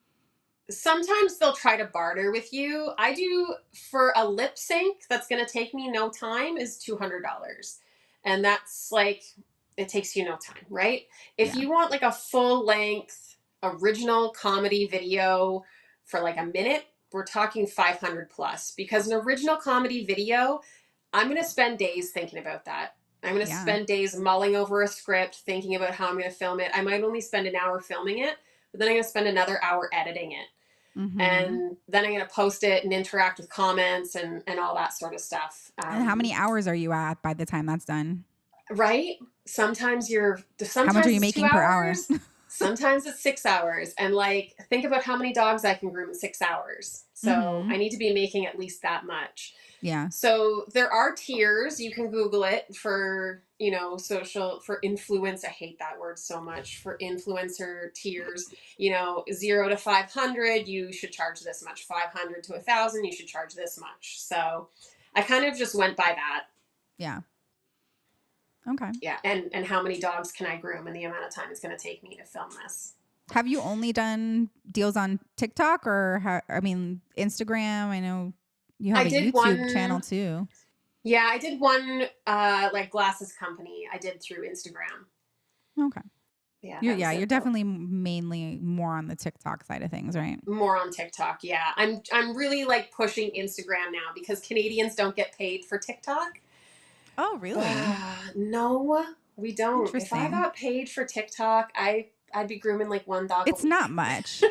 Sometimes they'll try to barter with you. I do for a lip sync that's going to take me no time is $200. And that's like, it takes you no time, right? If Yeah. you want like a full length original comedy video for like a minute, we're talking 500 plus, because an original comedy video, I'm going to spend days thinking about that. I'm going to Yeah. spend days mulling over a script, thinking about how I'm going to film it. I might only spend an hour filming it, but then I'm going to spend another hour editing it, Mm-hmm. and then I'm going to post it and interact with comments and all that sort of stuff. And how many hours are you at by the time that's done? Right? How much are Sometimes you it's two making per hour? hours, sometimes it's 6 hours. And like, think about how many dogs I can groom in 6 hours. So Mm-hmm. I need to be making at least that much. Yeah. So there are tiers. You can Google it for, social, for influence. I hate that word so much. For influencer tiers, 0 to 500, you should charge this much. 500 to 1,000, you should charge this much. So I kind of just went by that. Yeah. Okay. Yeah. And how many dogs can I groom and the amount of time it's going to take me to film this. Have you only done deals on TikTok or I mean, Instagram? I know you have I a did YouTube channel one. too. Yeah, I did one like glasses company. I did through Instagram. Okay. Yeah, You're, that yeah, was you're it though. definitely mainly more on the TikTok side of things, right? More on TikTok. Yeah. I'm really like pushing Instagram now because Canadians don't get paid for TikTok. Oh, really? No, we don't. If I Interesting. got paid for TikTok, I'd be grooming like one dog a It's week. not much.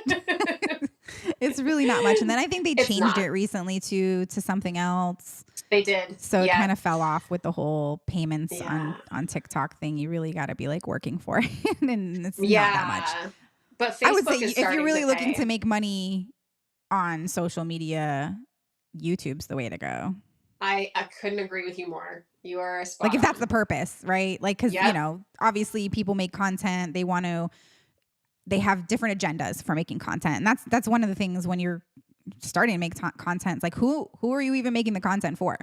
It's really not much. And then I think they It's changed not. it recently to something else. They did. So it Yeah. kind of fell off with the whole payments Yeah. on TikTok thing. You really got to be like working for it, and it's not that much. Yeah. But I would say Facebook is if you're starting to really looking to pay. make money on social media, YouTube's the way to go. I couldn't agree with you more. You are Like spot if that's the on. purpose, right? Like cuz Yep. obviously people make content, they have different agendas for making content. And that's one of the things when you're starting to make content. It's like who are you even making the content for?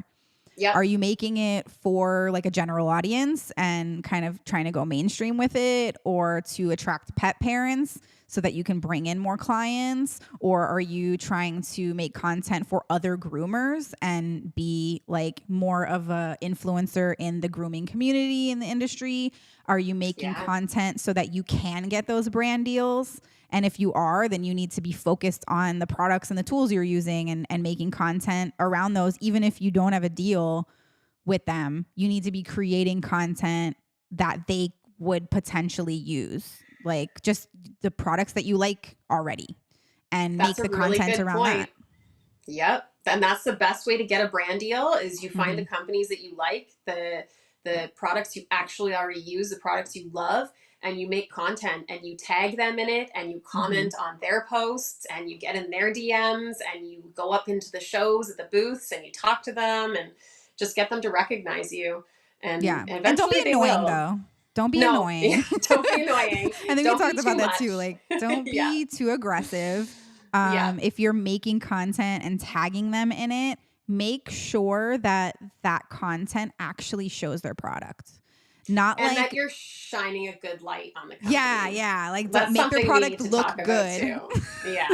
Yep. Are you making it for like a general audience and kind of trying to go mainstream with it, or to attract pet parents so that you can bring in more clients? Or are you trying to make content for other groomers and be like more of a influencer in the grooming community in the industry? Are you making Yeah. content so that you can get those brand deals? And if you are, then you need to be focused on the products and the tools you're using and making content around those. Even if you don't have a deal with them, you need to be creating content that they would potentially use, like just the products that you like already, and That's make a the really content good around point. that. Yep. And that's the best way to get a brand deal is you find Mm-hmm. the companies that you like, the products you actually already use, the products you love, and you make content and you tag them in it and you Mm-hmm. comment on their posts and you get in their DMs and you go up into the shows at the booths and you talk to them and just get them to recognize you. And Yeah. And don't be eventually they annoying will. though. Don't be No, yeah, annoying. don't be annoying. I think we Don't be talked too about that too. much. Like, don't Yeah. be too aggressive. Yeah. If you're making content and tagging them in it, make sure that that content actually shows their product. Not And that like, you're shining a good light on the company. yeah. Like, don't That's make their something we need product to look talk about good. too. Yeah.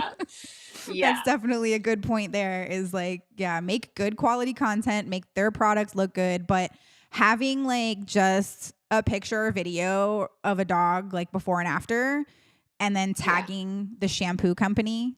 Yeah. That's definitely a good point there is like, yeah, make good quality content, make their products look good, but having like just a picture or video of a dog like before and after and then tagging the shampoo company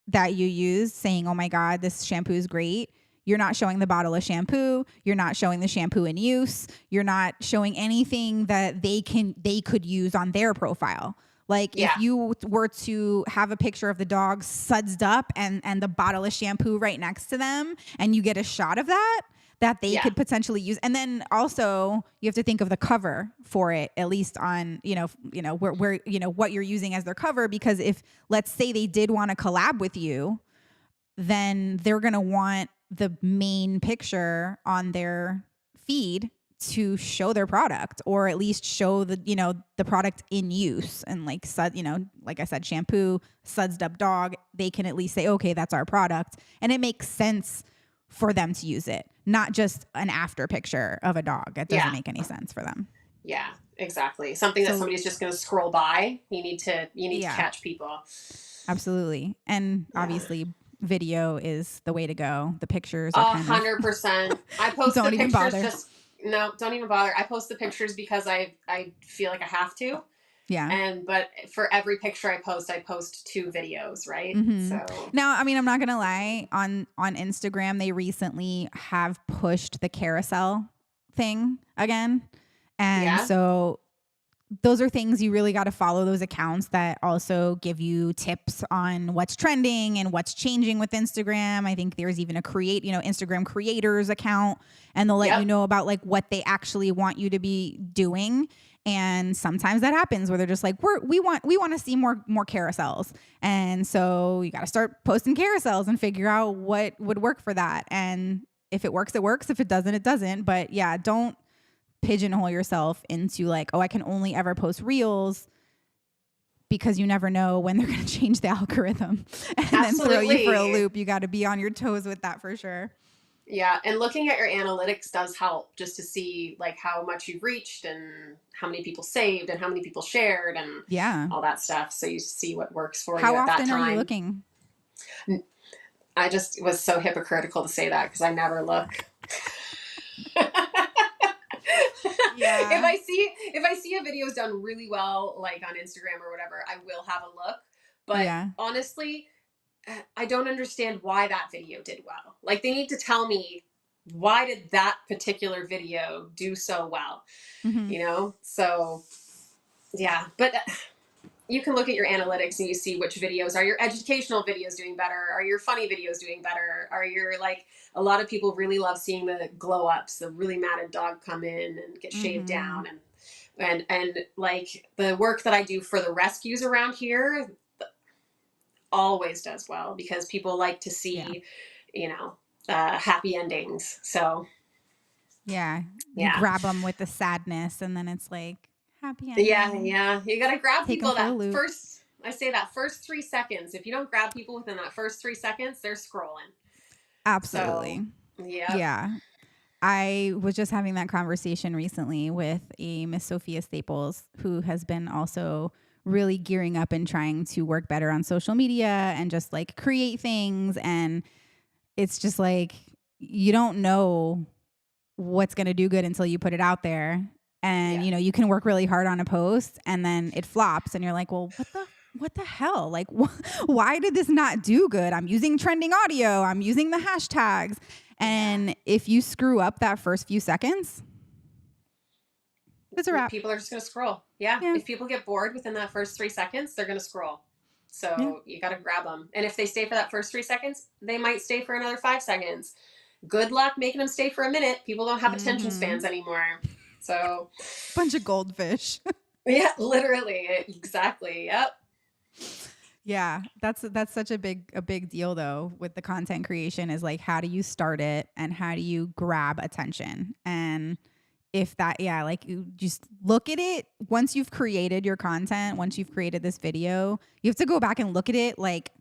that you use saying, "Oh my god, this shampoo is great." You're not showing the bottle of shampoo, you're not showing the shampoo in use, you're not showing anything that they could use on their profile. Like if you were to have a picture of the dog sudsed up and the bottle of shampoo right next to them and you get a shot of that they could potentially use. And then also you have to think of the cover for it, at least on, where what you're using as their cover, because if let's say they did want to collab with you, then they're going to want the main picture on their feed to show their product, or at least show the product in use. And like I said, shampoo, sudsed up dog, they can at least say, okay, that's our product. And it makes sense for them to use it, not just an after picture of a dog. It doesn't make any sense for them. Yeah, exactly. Something that somebody's just going to scroll by. You need to catch people. Absolutely. And obviously video is the way to go. The pictures are 100%. I post don't the even pictures bother. don't even bother. I post the pictures because I feel like I have to. Yeah. But for every picture I post 2 videos, right? Mm-hmm. So now, I mean, I'm not gonna lie, on Instagram they recently have pushed the carousel thing again. And so those are things you really got to follow, those accounts that also give you tips on what's trending and what's changing with Instagram. I think there's even a Instagram creators account, and they'll let you know about like what they actually want you to be doing. And sometimes that happens where they're just like, we want to see more carousels. And so you got to start posting carousels and figure out what would work for that. And if it works, it works. If it doesn't, it doesn't. But yeah, don't pigeonhole yourself into like, oh, I can only ever post reels, because you never know when they're going to change the algorithm and then throw you for a loop. You got to be on your toes with that for sure. Yeah, and looking at your analytics does help, just to see like how much you've reached and how many people saved and how many people shared and all that stuff. So you see what works for you at that time. How often are you looking? I just was so hypocritical to say that because I never look. Yeah. If I see a video's done really well, like on Instagram or whatever, I will have a look. But honestly, I don't understand why that video did well. Like, they need to tell me, why did that particular video do so well? Mm-hmm. So yeah, but you can look at your analytics and you see which videos are your educational videos doing better, are your funny videos doing better, are your, like, a lot of people really love seeing the glow ups, the really matted dog come in and get shaved down, and like the work that I do for the rescues around here always does well, because people like to see happy endings. So you grab them with the sadness, and then it's like, happy ending. Yeah. You got to grab people that first, I say that first 3 seconds. If you don't grab people within that first 3 seconds, they're scrolling. Absolutely. So, yeah. I was just having that conversation recently with a Miss Sophia Staples, who has been also really gearing up and trying to work better on social media and just like create things. And it's just like, you don't know what's going to do good until you put it out there. And, you can work really hard on a post and then it flops and you're like, well, what the hell? Like, why did this not do good? I'm using trending audio. I'm using the hashtags. And if you screw up that first few seconds, it's a wrap. People are just going to scroll. Yeah. If people get bored within that first 3 seconds, they're going to scroll. Yeah. So you got to grab them. And if they stay for that first 3 seconds, they might stay for another 5 seconds. Good luck making them stay for a minute. People don't have attention Mm-hmm. spans anymore. So Bunch of goldfish. yeah, literally. Exactly. Yep. Yeah, that's such a big deal though with the content creation is like how do you start it and how do you grab attention? And if that yeah, like you just look at it once you've created your content, once you've created this video, you have to go back and look at it like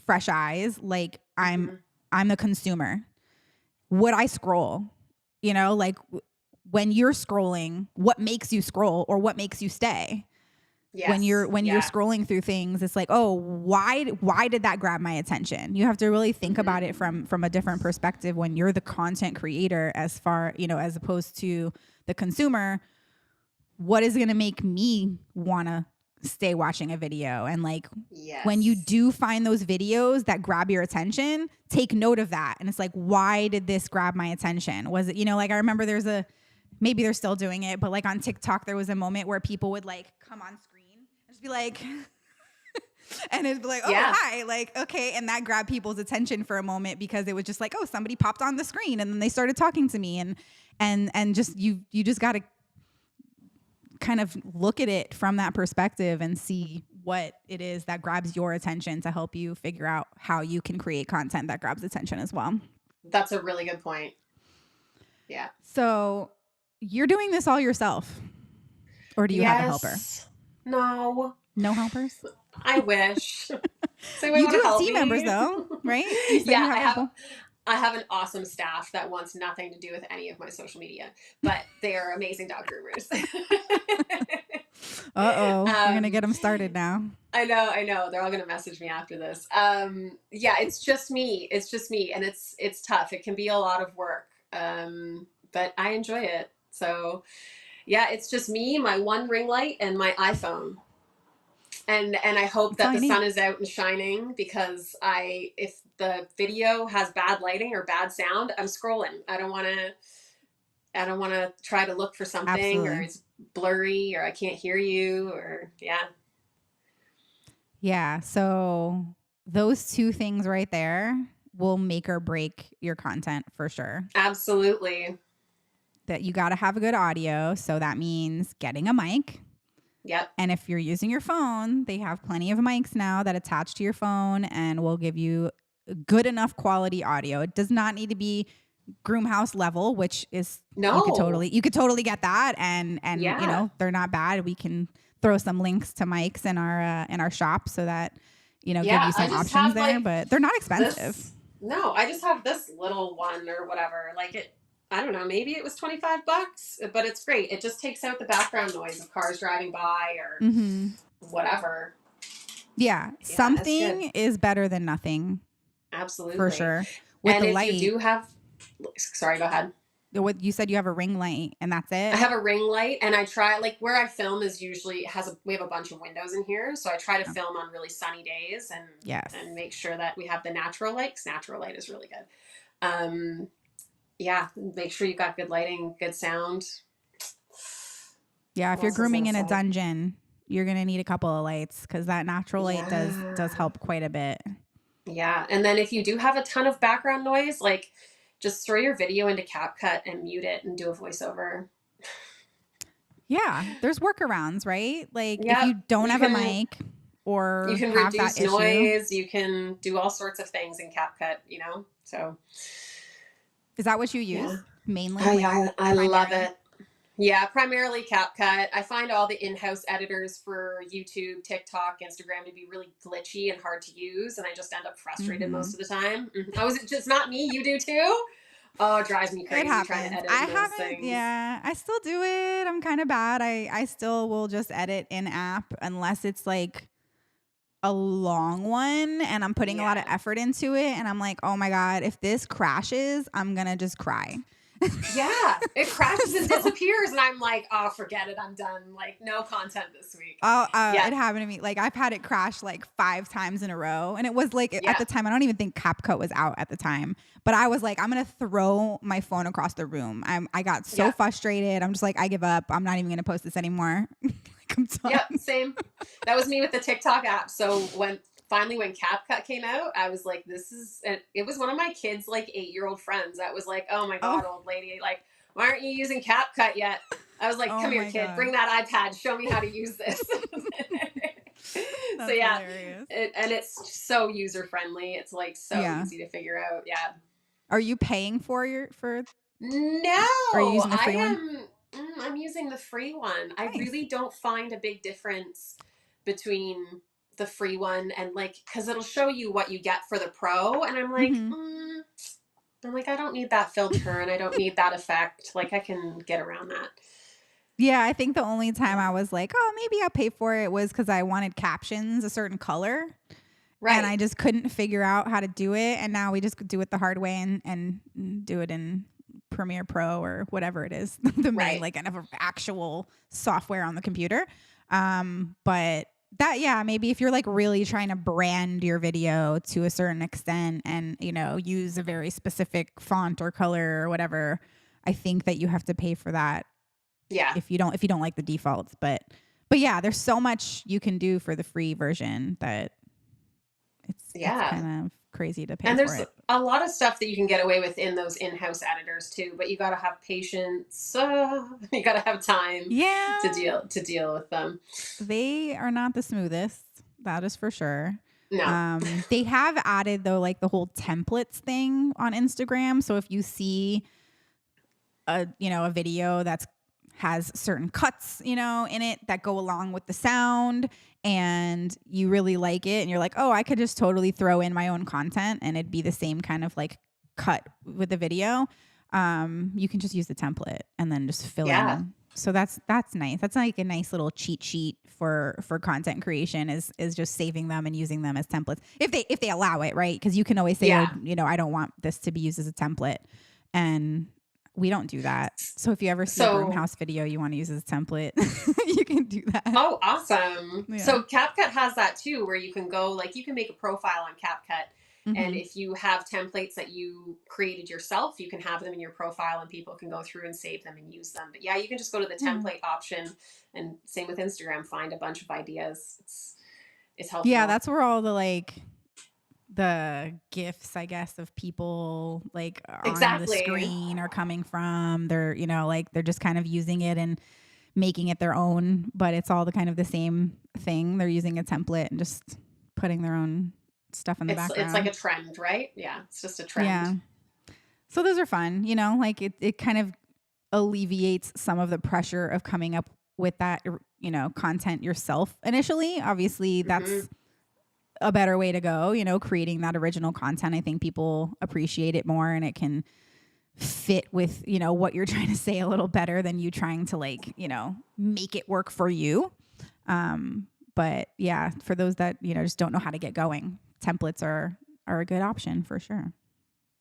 fresh eyes, like Hmm. I'm the consumer. Would I scroll? Like when you're scrolling, what makes you scroll or what makes you stay? Yes. When you're Yeah. scrolling through things, it's like, oh, why did that grab my attention? You have to really think Hmm. about it from a different perspective when you're the content creator, as opposed to the consumer. What is going to make me want to stay watching a video? And like when you Yes. do find those videos that grab your attention, take note of that. And it's like, why did this grab my attention? Was it, like I remember maybe they're still doing it, but like on TikTok, there was a moment where people would like come on screen and just be like, and it'd be like, oh, Yeah. hi. Like, okay. And that grabbed people's attention for a moment because it was just like, oh, somebody popped on the screen and then they started talking to me. And just, you just got to kind of look at it from that perspective and see what it is that grabs your attention to help you figure out how you can create content that grabs attention as well. That's a really good point. Yeah. So you're doing this all yourself, or do you have a helper? Yes. No. No helpers? I wish. So we You want do to have help team members me. though, right? You said Yeah, you have people. I have an awesome staff that wants nothing to do with any of my social media, but they are amazing dog groomers. Uh-oh. You're going to um, get them started now. I know. They're all gonna message me after this. Yeah, it's just me. It's just me, and it's tough. It can be a lot of work, but I enjoy it. So yeah, it's just me, my one ring light, and my iPhone. And I hope That's all that you the need. sun is out and shining because if the video has bad lighting or bad sound, I'm scrolling. I don't want to try to look for something or Absolutely. it's blurry or I can't hear you or yeah. Yeah. So those two things right there will make or break your content for sure. Absolutely. That you got to have a good audio. So that means getting a mic. Yep. And if you're using your phone, they have plenty of mics now that attach to your phone and will give you good enough quality audio. It does not need to be groom house level, which is No. you could totally get that and Yeah. they're not bad. We can throw some links to mics in our shop so that give Yeah, you I some just options have there, like but they're not expensive. this. No, I just have this little one or whatever. Like it, I don't know, maybe it was $25, but it's great. It just takes out the background noise of cars driving by or Hmm. whatever. Yeah, Yeah, it's good. something is better than nothing for Absolutely. sure. With And the if you light, do have, sorry, go ahead. what you said, you have a ring light and that's I it. have a ring light and I try like where I film is usually we have a bunch of windows in here, so I try to Oh, film on really sunny days yes. and make sure that we have the natural light 'cause natural light is really good. Um, yeah, make sure you got good lighting, good sound. Yeah, if What you're else was I grooming gonna in a say? dungeon, you're gonna need a couple of lights because that natural light does Yeah. help quite a bit. Yeah. And then if you do have a ton of background noise, like just throw your video into CapCut and mute it and do a voiceover. Yeah, there's workarounds, right? Like if Yep. you don't You have a can mic you or can have that reduce issue, noise, you can do all sorts of things in CapCut. So is that what you yeah. use mainly? I Like I, I love primary? it. Yeah, primarily CapCut. I find all the in-house editors for YouTube, TikTok, Instagram to be really glitchy and hard to use, and I just end up frustrated Mm-hmm. most of the time. Oh, is it just not me? You do too? Oh, it drives me It crazy trying to happens. edit I in those haven't, things. yeah, I still do it. I'm kind of bad. I still will just edit in app unless it's like a long one and I'm putting a lot of Yeah. effort into it. And I'm like, oh my God, if this crashes, I'm going to just cry. Yeah. It crashes and So, disappears, and I'm like, oh, forget it. I'm done. Like, no content this week. Yeah. it happened to me. Like I've had it crash like 5 times in a row. And it was like at Yeah. the time, I don't even think CapCut was out at the time, but I was like, I'm going to throw my phone across the room. I got so Yeah. frustrated. I'm just like, I give up. I'm not even going to post this anymore. Like I'm done. Yep. Same. That was me with the TikTok app. So when finally when CapCut came out, I was like, this is, and it was one of my kids, like 8-year-old friends that was like, oh my God, Oh, old lady, like, why aren't you using CapCut yet? I was like, oh come here, my kid, God. bring that iPad, show me how to use this. So That's yeah, hilarious. and it's so user friendly. It's like so Yeah. easy to figure out. Yeah. Are you paying for No, are you using the free one? I'm using the free one. I Nice. really don't find a big difference between the free one and like because it'll show you what you get for the pro, and Hmm. I'm like I don't need that filter and I don't need that effect. Like I can get around that. Yeah, I think the only time I was like, oh, maybe I'll pay for it was because I wanted captions a certain color and Right. I just couldn't figure out how to do it. And now we just do it the hard way and do it in Premiere Pro or whatever it is, the main Right. like kind of actual software on the computer. But that yeah, maybe if you're like really trying to brand your video to a certain extent and use a very specific font or color or whatever, I think that you have to pay for that Yeah. if you don't like the defaults. But yeah, there's so much you can do for the free version that it's Yeah. kind of crazy to pay And for there's it. a lot of stuff that you can get away with in those in-house editors too, but you got to have patience. You got to have time Yeah, to deal with them. they are not the smoothest. That is for sure. No. They have added though like the whole templates thing on Instagram. So if you see a video that's has certain cuts, in it that go along with the sound and you really like it and you're like, "Oh, I could just totally throw in my own content and it'd be the same kind of like cut with the video." You can just use the template and then just fill Yeah. in. So that's nice. That's like a nice little cheat sheet for content creation is just saving them and using them as templates. If they allow it, right? Cuz you can always say, "Oh, Yeah. I don't want this to be used as a template." And we don't do that. So if you ever see a So, Broomhouse video you want to use as a template, you can do that. oh, awesome. Yeah. So CapCut has that too, where you can go, like, you can make a profile on CapCut. And Hmm. if you have templates that you created yourself, you can have them in your profile and people can go through and save them and use them. But yeah, you can just go to the Yeah. template option and same with Instagram, find a bunch of ideas. It's Yeah, helpful. that's where all the gifs, I guess, of people like on the Exactly. screen are coming from. They're, like they're just kind of using it and making it their own, but it's all the kind of the same thing. They're using a template and just putting their own stuff in the It's like background. a trend, right? Yeah, it's just a trend. Yeah. So those are fun, like it kind of alleviates some of the pressure of coming up with that, content yourself initially. Obviously, Hmm. that's a better way to go, creating that original content. I think people appreciate it more and it can fit with, what you're trying to say a little better than you trying to like, make it work for you. But yeah, for those that, just don't know how to get going, templates are a good option for sure.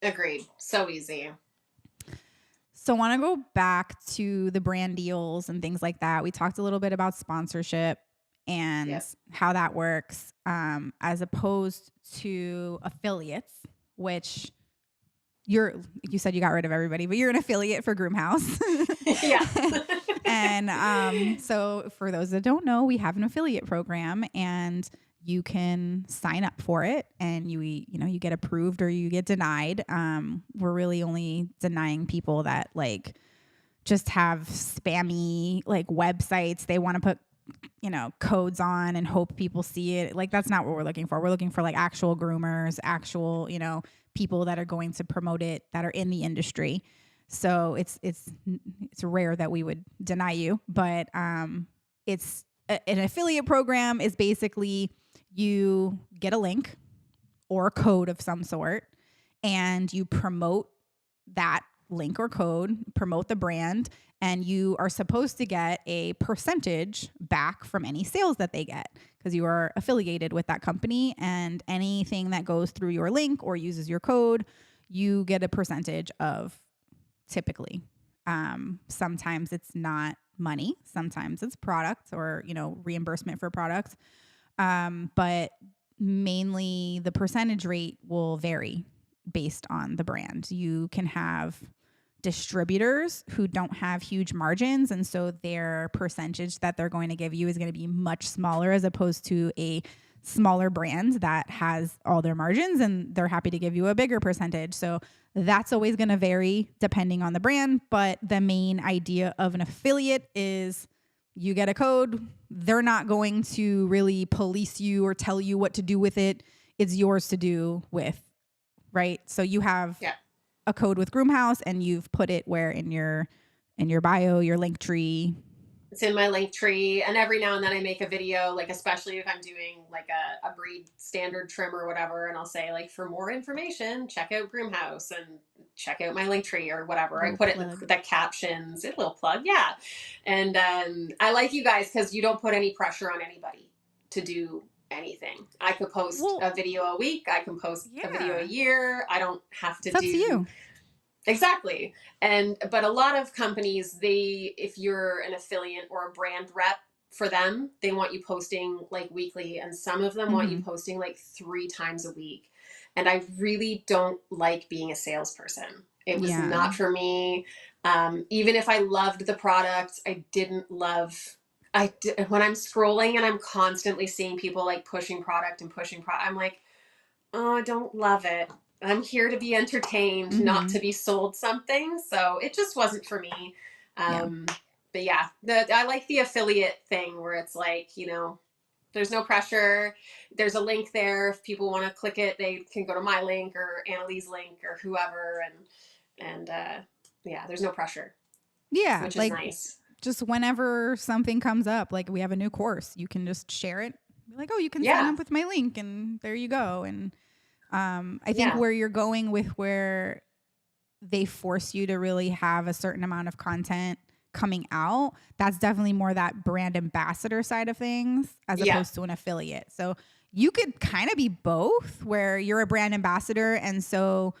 Agreed. So easy. So, want to go back to the brand deals and things like that. We talked a little bit about sponsorship and Yep. how that works, as opposed to affiliates, which you said you got rid of everybody, but you're an affiliate for Groomhouse. Yeah. And so, for those that don't know, we have an affiliate program, and you can sign up for it, and you get approved or you get denied. We're really only denying people that like just have spammy like websites they want to put codes on and hope people see it. Like that's not what we're looking for. We're looking for like actual groomers, actual people that are going to promote it, that are in the industry. So it's rare that we would deny you, but an affiliate program is basically you get a link or a code of some sort and you promote that link or code, promote the brand, and you are supposed to get a percentage back from any sales that they get because you are affiliated with that company, and anything that goes through your link or uses your code, you get a percentage of typically. Sometimes it's not money, sometimes it's product or, reimbursement for product. But mainly the percentage rate will vary based on the brand. You can have distributors who don't have huge margins, and so their percentage that they're going to give you is going to be much smaller as opposed to a smaller brand that has all their margins and they're happy to give you a bigger percentage. So that's always going to vary depending on the brand. But the main idea of an affiliate is you get a code. They're not going to really police you or tell you what to do with it. It's yours to do with, right? So you have a code with Groomhouse and you've put it where in your bio, your link tree. It's in my link tree, and every now and then I make a video, like especially if I'm doing like a breed standard trim or whatever, and I'll say like, for more information, check out Groomhouse and check out my link tree or whatever. I put it in the captions, a little plug, yeah. And I like you guys because you don't put any pressure on anybody to do anything. I could post a video a week. I can post a video a year. I don't have to do. It's up to you. Exactly. But a lot of companies, if you're an affiliate or a brand rep for them, they want you posting like weekly, and some of them want you posting like 3 times a week. And I really don't like being a salesperson. It was not for me. Even if I loved the product, I didn't love, when I'm scrolling and I'm constantly seeing people like pushing product, I'm like, oh, I don't love it. I'm here to be entertained, not to be sold something. So it just wasn't for me. But yeah, I like the affiliate thing where it's like, there's no pressure. There's a link there. If people want to click it, they can go to my link or Annalie's link or whoever. And there's no pressure. Yeah. Which is nice. Just whenever something comes up, like we have a new course, you can just share it. Be like, oh, you can sign up with my link and there you go. And I think where you're going with where they force you to really have a certain amount of content coming out, that's definitely more that brand ambassador side of things as opposed to an affiliate. So you could kind of be both, where you're a brand ambassador and so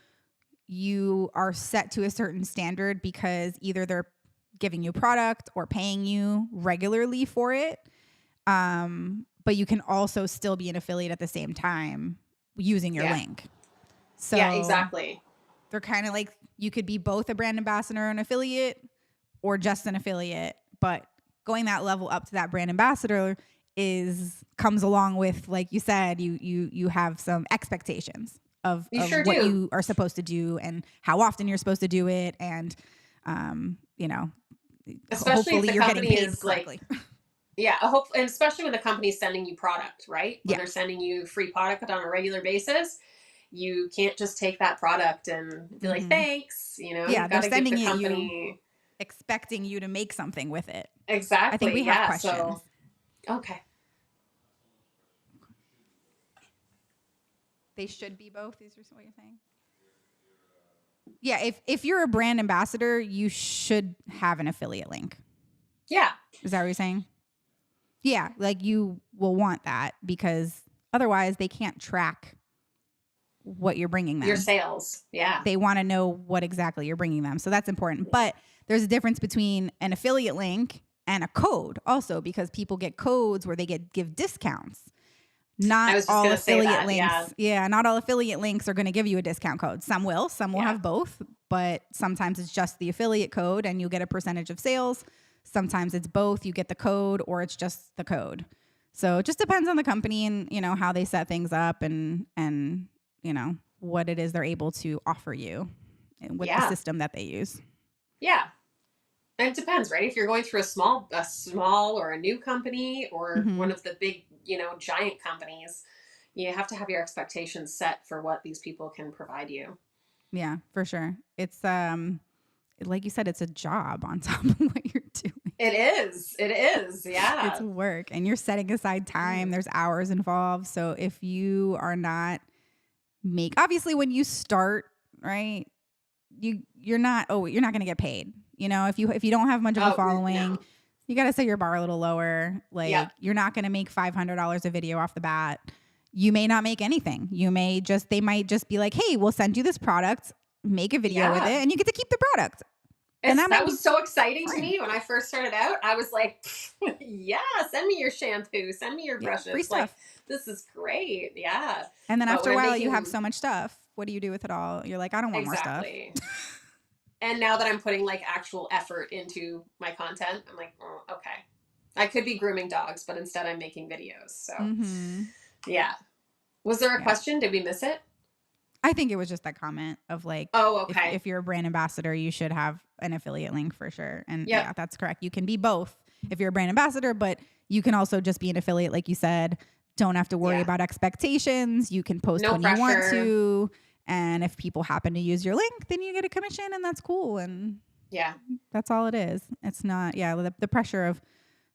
you are set to a certain standard because either they're giving you product or paying you regularly for it. But you can also still be an affiliate at the same time using your link. So exactly. They're kind of like, you could be both a brand ambassador and affiliate or just an affiliate, but going that level up to that brand ambassador comes along with, like you said, you have some expectations of what you are supposed to do and how often you're supposed to do it. And, especially hopefully if the you're company getting paid is correctly. And especially when the company's sending you product, right? When they're sending you free product on a regular basis, you can't just take that product and be like, thanks. They're sending it you expecting you to make something with it. Exactly. I think we have questions. Okay. They should be both, is what you're saying? Yeah, if you're a brand ambassador, you should have an affiliate link. Yeah. Is that what you're saying? Yeah, like you will want that because otherwise they can't track what you're bringing them. Your sales. Yeah. They want to know what exactly you're bringing them. So that's important. But there's a difference between an affiliate link and a code also, because people get codes where they give discounts. Not all affiliate links. Yeah, not all affiliate links are going to give you a discount code. Some will have both, but sometimes it's just the affiliate code and you'll get a percentage of sales. Sometimes it's both. You get the code or it's just the code. So it just depends on the company and, how they set things up and what it is they're able to offer you with the system that they use. Yeah. And it depends, right? If you're going through a small or a new company or one of the big, giant companies, you have to have your expectations set for what these people can provide you. Yeah, for sure. It's like you said, it's a job on top of what you're doing. It is. Yeah. It's work and you're setting aside time. There's hours involved. So if you are not obviously when you start, right, you're not going to get paid. If you don't have much of a following, you got to set your bar a little lower. Like you're not going to make $500 a video off the bat. You may not make anything. They might just be like, hey, we'll send you this product, make a video with it, and you get to keep the product. And that was so exciting to me when I first started out. I was like, yeah, send me your shampoo, send me your brushes. Free stuff. Like, this is great. Yeah. And then after a while, you have so much stuff. What do you do with it all? You're like, I don't want more stuff. And now that I'm putting like actual effort into my content, I'm like, oh, okay. I could be grooming dogs, but instead I'm making videos. So Yeah. Was there a Yeah. question? Did we miss it? I think it was just that comment of like, Oh, okay. if you're a brand ambassador, you should have an affiliate link for sure. And Yep. yeah, that's correct. You can be both if you're a brand ambassador, but you can also just be an affiliate, like you said. Don't have to worry Yeah. about expectations. You can post No when you want pressure. to. And if people happen to use your link, then you get a commission, and that's cool. And Yeah. that's all it is. It's not, the pressure of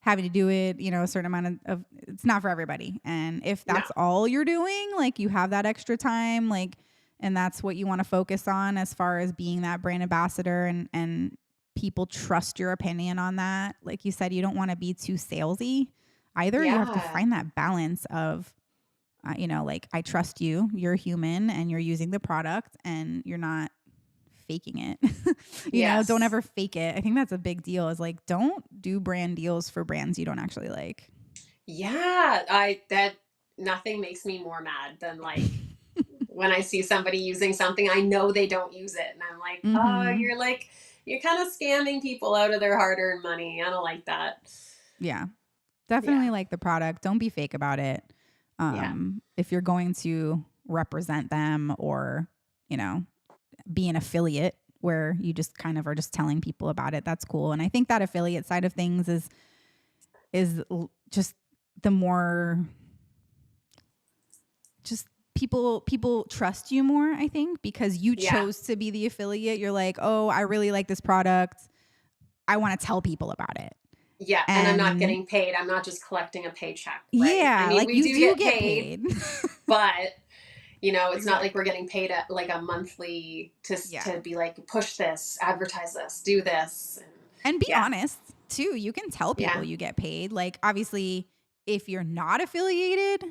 having to do it, a certain amount of it's not for everybody. And if No. that's all you're doing, like you have that extra time, like, and that's what you want to focus on as far as being that brand ambassador, and people trust your opinion on that. Like you said, you don't want to be too salesy either. You have to Yeah. find that balance of, like, I trust you, you're human, and you're using the product, and you're not faking it. Don't Yes. ever fake it. I think that's a big deal, is like, don't do brand deals for brands you don't actually like. Yeah. That nothing makes me more mad than like when I see somebody using something, I know they don't use it. And I'm like, oh, Mm-hmm. you're kind of scamming people out of their hard earned money. I don't like that. Yeah. Yeah. Definitely like the product. Don't be fake about it. Yeah. If you're going to represent them, or, be an affiliate where you just kind of are just telling people about it, that's cool. And I think that affiliate side of things just the more, just people trust you more, I think, because you Yeah. chose to be the affiliate. You're like, oh, I really like this product, I want to tell people about it. Yeah. And I'm not And getting paid. I'm not just collecting a paycheck, right? I yeah, mean, like we you do do get get paid, paid. but it's not like we're Exactly. getting paid at like a monthly Yeah. to be like, push this, advertise this, do this. And And be yeah. honest too. You can tell people Yeah. you get paid. Like, obviously, if you're not affiliated,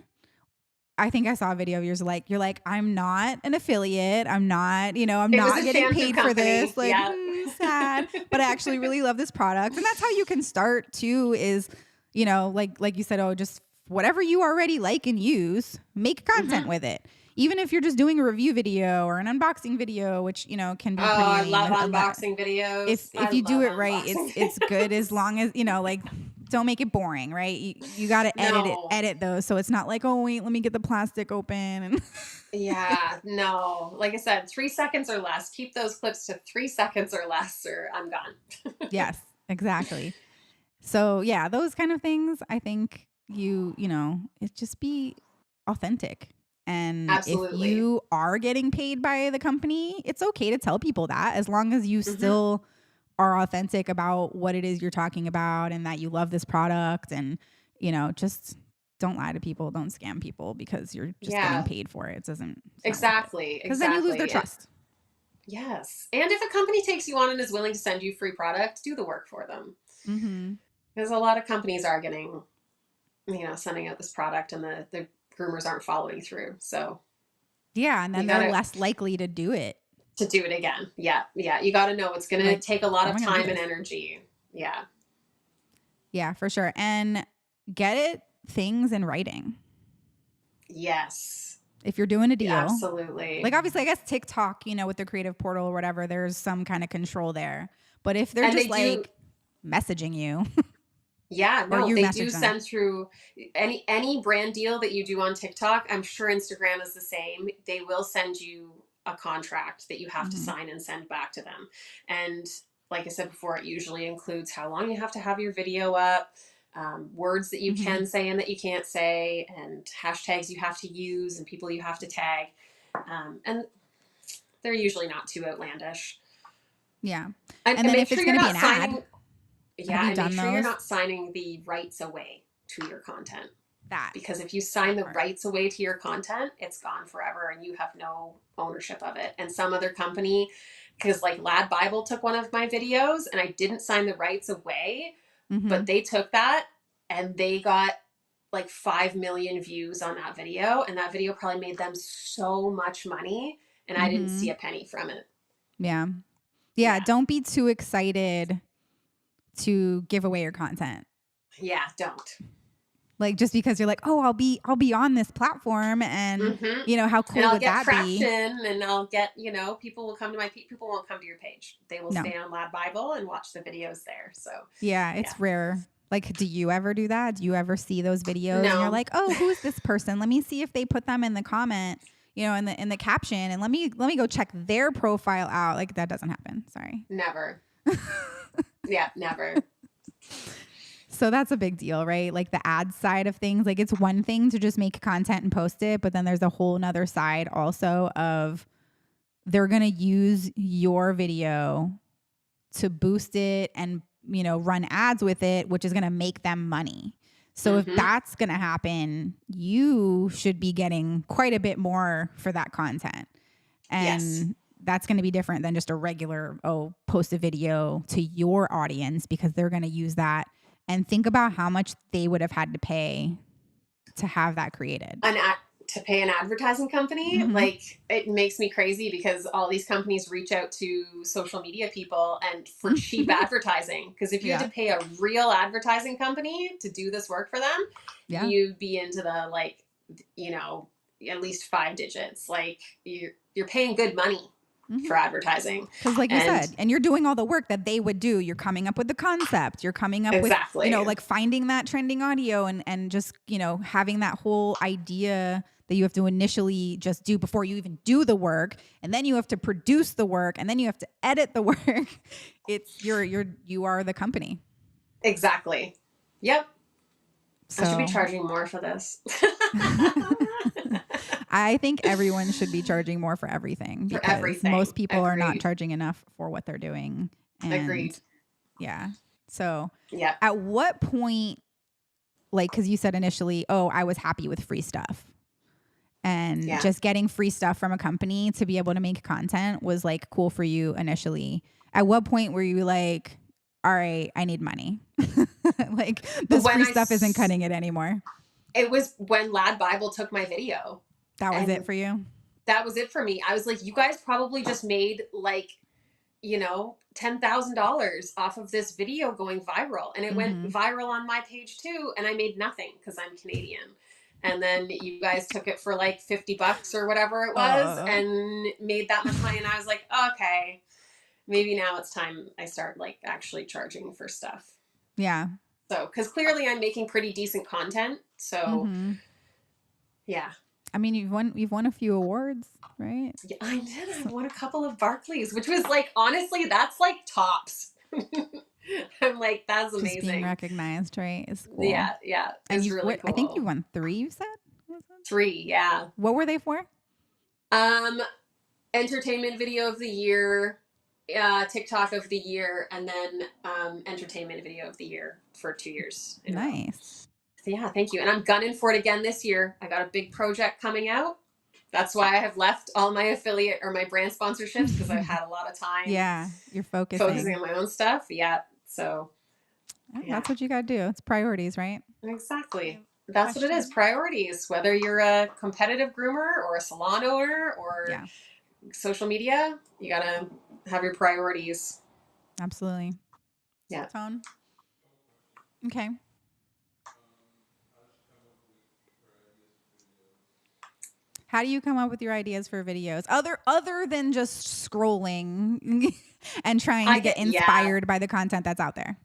I think I saw a video of yours, like, you're like, I'm not an affiliate. I'm not, I'm It was not a getting shampoo paid for this. company. Like, Yeah. sad. But I actually really love this product. And that's how you can start too, is, like you said, oh, just whatever you already like and use, make content Hmm. with it. Even if you're just doing a review video or an unboxing video, which, can Oh, be pretty I lame. love unboxing videos. If I you do love it right, unboxing it's good, as videos. long as, like, don't make it boring, right? You got to No. edit those, so it's not like, oh wait, let me get the plastic open and Yeah, no. Like I said, 3 seconds or less. Keep those clips to 3 seconds or less, or I'm gone. yes, exactly. So yeah, those kind of things, I think it just be authentic. And if Absolutely. you are getting paid by the company, it's okay to tell people that, as long as you Hmm. still are authentic about what it is you're talking about, and that you love this product. And, just don't lie to people. Don't scam people because you're just getting Yeah, paid for it. It's not worth it. exactly. Because then you lose their Exactly. trust. Yes. And if a company takes you on and is willing to send you free product, do the work for them. Mm-hmm. Because a lot of companies are getting, sending out this product and the groomers aren't following through. So Yeah. And you then they're gotta less likely to do it. to do it again. Yeah. Yeah. You gotta know it's gonna Like, take a lot why of am I going to do time and this? energy. Yeah. Yeah, for sure. And get it things in writing. Yes. If you're doing a deal, Absolutely. like, obviously, I guess TikTok, with the creative portal or whatever, there's some kind of control there. But if they're And just they do, like messaging you yeah, or no, you they do message them. send through any brand deal that you do on TikTok. I'm sure Instagram is the same. They will send you a contract that you have to Mm-hmm. sign and send back to them. And like I said before, it usually includes how long you have to have your video up, words that you Mm-hmm. can say and that you can't say, and hashtags you have to use and people you have to tag. And they're usually not too outlandish. Yeah. And, And and then make if sure it's you're going to be not an ad, signing, have yeah, you and make done sure you're those? not signing the rights away to your content. That Because if you sign the part. rights away to your content, it's gone forever and you have no ownership of it. And some other company, because like Lad Bible took one of my videos and I didn't sign the rights away, Mm-hmm. but they took that and they got like 5 million views on that video. And that video probably made them so much money. And I didn't Mm-hmm. see a penny from it. Yeah. Yeah. Yeah. Don't be too excited to give away your content. Yeah. Don't. Like, just because you're like, oh, I'll be on this platform, and Mm-hmm. how And cool I'll would get that be? traction and I'll get, people will come to people won't come to your page. They will No. stay on Lad Bible and watch the videos there. So, Yeah, yeah. it's rare. Like, do you ever do that? Do you ever see those videos and you're No, like, oh, who's this person? Let me see if they put them in the comment, in the caption, and let me go check their profile out. Like, that doesn't happen. Sorry. never. Yeah, never. So that's a big deal, right? Like the ad side of things. Like, it's one thing to just make content and post it, but then there's a whole nother side also of they're going to use your video to boost it and, run ads with it, which is going to make them money. So if Hmm. that's going to happen, you should be getting quite a bit more for that content. Yes. And that's going to be different than just a regular, post a video to your audience, because they're going to use that. And think about how much they would have had to pay to have that created. To pay an advertising company, Mhm. like it makes me crazy because all these companies reach out to social media people and for cheap advertising. Because if you had Yeah. to pay a real advertising company to do this work for them, Yeah. you'd be into the at least 5 digits. Like you're paying good money for advertising. Because like you And said, and you're doing all the work that they would do. You're coming up with the concept. You're coming up exactly. with, like finding that trending audio and just, having that whole idea that you have to initially just do before you even do the work. And then you have to produce the work, and then you have to edit the work. You are the company. Exactly. Yep. So I should be charging more for this. I think everyone should be charging more for everything, For because everything. most people are not Agreed. charging enough for what they're doing. And Agreed. yeah. So Yeah. at what point, like, because you said initially, I was happy with free stuff. And Yeah. just getting free stuff from a company to be able to make content was like cool for you initially. At what point were you like, all right, I need money? Like, this When free I stuff isn't s- cutting it anymore. It was when Lad Bible took my video. That was it And for you? that was it for me. I was like, you guys probably just made like, $10,000 off of this video going viral. And it went Mhm. viral on my page too. And I made nothing because I'm Canadian. And then you guys took it for like $50 or whatever it was and made that much money. And I was like, okay, maybe now it's time I start like actually charging for stuff. Yeah. So, because clearly I'm making pretty decent content. So, yeah. I mean, you've won a few awards, right? Yeah, I did. I won a couple of Barclays, which was like, honestly, that's like tops. I'm like, that's Just being amazing. recognized, right? Is cool. Yeah, yeah. And It's really cool. I think you won 3, you said? 3, yeah. What were they for? Entertainment video of the year, TikTok of the year, and then entertainment video of the year for 2 years. Nice. So yeah, thank you. And I'm gunning for it again this year. I got a big project coming out. That's why I have left all my affiliate or my brand sponsorships, because I've had a lot of time. Yeah, you're focusing on my own stuff. Yeah. So that's what you got to do. It's priorities, right? Exactly. That's what it is. Priorities. Whether you're a competitive groomer or a salon owner or social media, you got to have your priorities. Absolutely. Yeah. Tone. Okay. How do you come up with your ideas for videos other than just scrolling and trying to get inspired by the content that's out there?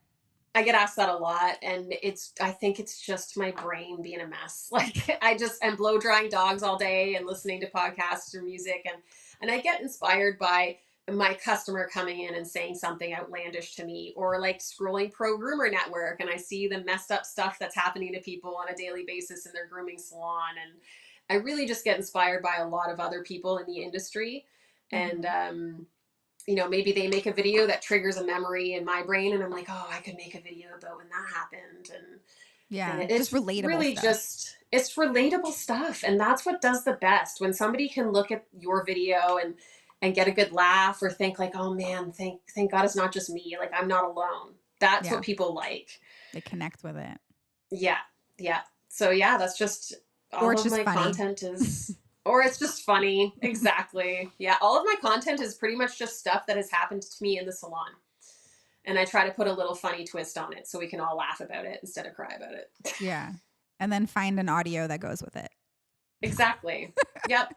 I get asked that a lot, and I think it's just my brain being a mess. Like I just am blow drying dogs all day and listening to podcasts or music, and I get inspired by my customer coming in and saying something outlandish to me, or like scrolling Pro Groomer Network and I see the messed up stuff that's happening to people on a daily basis in their grooming salon, and I really just get inspired by a lot of other people in the industry. And maybe they make a video that triggers a memory in my brain, and I'm like, oh, I could make a video about when that happened. And it's just relatable really stuff. It's relatable stuff. And that's what does the best. When somebody can look at your video and get a good laugh, or think like, oh man, thank God it's not just me. Like I'm not alone. That's what people like. They connect with it. Yeah. Yeah. So yeah, that's just all of my content is, or it's just funny. Exactly. Yeah. All of my content is pretty much just stuff that has happened to me in the salon. And I try to put a little funny twist on it so we can all laugh about it instead of cry about it. Yeah. And then find an audio that goes with it. Exactly. Yep.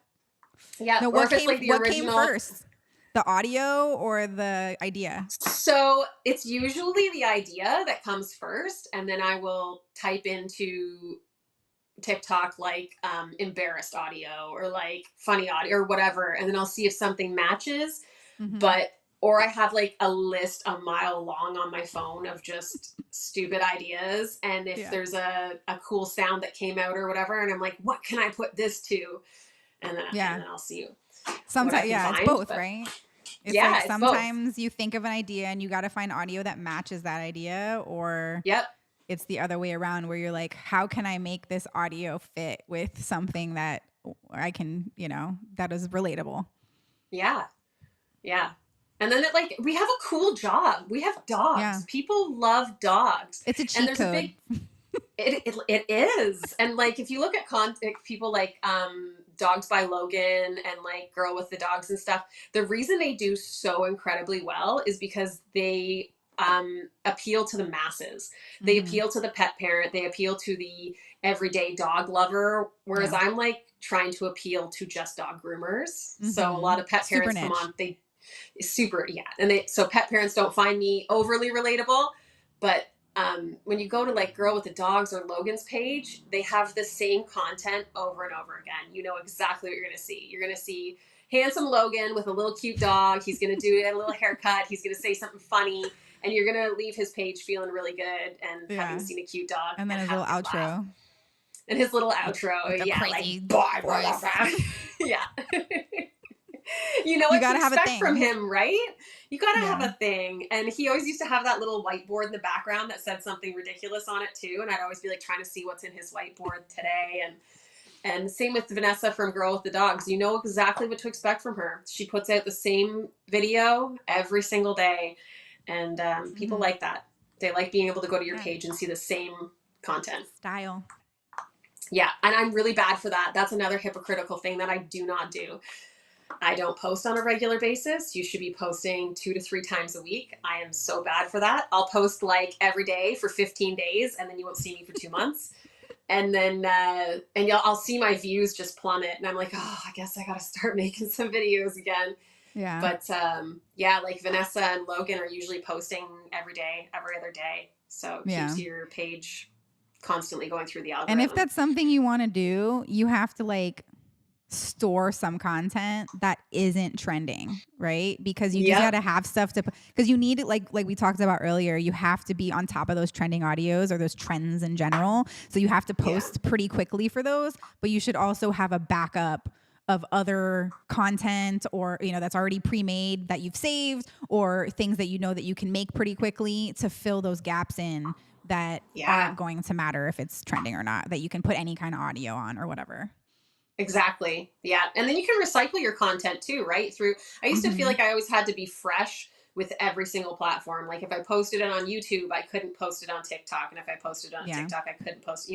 Yeah. No, what came first? The audio or the idea? So it's usually the idea that comes first, and then I will type into TikTok like embarrassed audio or like funny audio or whatever, and then I'll see if something matches. Mhm. But or I have like a list a mile long on my phone of just stupid ideas, and if Yeah. there's a cool sound that came out or whatever, and I'm like, what can I put this to? And Yeah. then I'll see what I Sometimes, can yeah, it's find. both, But right? It's like yeah, it's both. sometimes you think of an idea and you got to find audio that matches that idea, or Yep. it's the other way around where you're like, how can I make this audio fit with something that I can, that is relatable? Yeah. Yeah. And then like we have a cool job. We have Yeah. dogs. People love dogs. It's a And cheat there's a code. big it is. And like if you look at people like Dogs by Logan and like Girl with the Dogs and stuff, the reason they do so incredibly well is because they appeal to the masses. They Hmm. appeal to the pet parent, they appeal to the everyday dog lover, whereas Yeah. I'm like trying to appeal to just dog groomers. So a Hmm. lot of pet Super parents come niche. on, they super, yeah, and they so pet parents don't find me overly relatable, but when you go to like Girl with the Dogs or Logan's page, they have the same content over and over again. You know exactly what you're going to see. You're going to see handsome Logan with a little cute dog. He's going to do a little haircut. He's going to say something funny, and you're going to leave his page feeling really good and having Yeah. seen a cute dog And then and his had a little good laugh. outro And his little with, outro, the yeah, like crazy bye, blah, blah, voice. blah. Yeah. You know You what to got to have a expect from thing. him, right? You got to have Yeah. a thing. And he always used to have that little whiteboard in the background that said something ridiculous on it too. And I'd always be like trying to see what's in his whiteboard today. And same with Vanessa from Girl with the Dogs. You know exactly what to expect from her. She puts out the same video every single day, and people Hmm. like that. They like being able to go to your Yeah. page and see the same content. Style. Yeah, and I'm really bad for that. That's another hypocritical thing that I do not do. I don't post on a regular basis. You should be posting 2 to 3 times a week. I am so bad for that. I'll post like every day for 15 days, and then you won't see me for 2 months. And then I'll see my views just plummet, and I'm like, oh, I guess I got to start making some videos again. Yeah. But yeah, like Vanessa and Logan are usually posting every day, every other day, so it Yeah. keeps your page constantly going through the And if algorithm. that's something you want to do, you have to like store some content that isn't trending, right? Because you just got Yep. to have stuff to, because you need it, like we talked about earlier, you have to be on top of those trending audios or those trends in general. So you have to Yeah. post pretty quickly for those, but you should also have a backup of other content, or that's already pre-made that you've saved, or things that that you can make pretty quickly to fill those gaps in that Yeah. aren't going to matter if it's trending or not, that you can put any kind of audio on or whatever. Exactly. Yeah. And then you can recycle your content too, right? I used to feel Hmm. like I always had to be fresh with every single platform. Like if I posted it on YouTube, I couldn't post it on TikTok. And if I posted it on Yeah. TikTok, I couldn't post.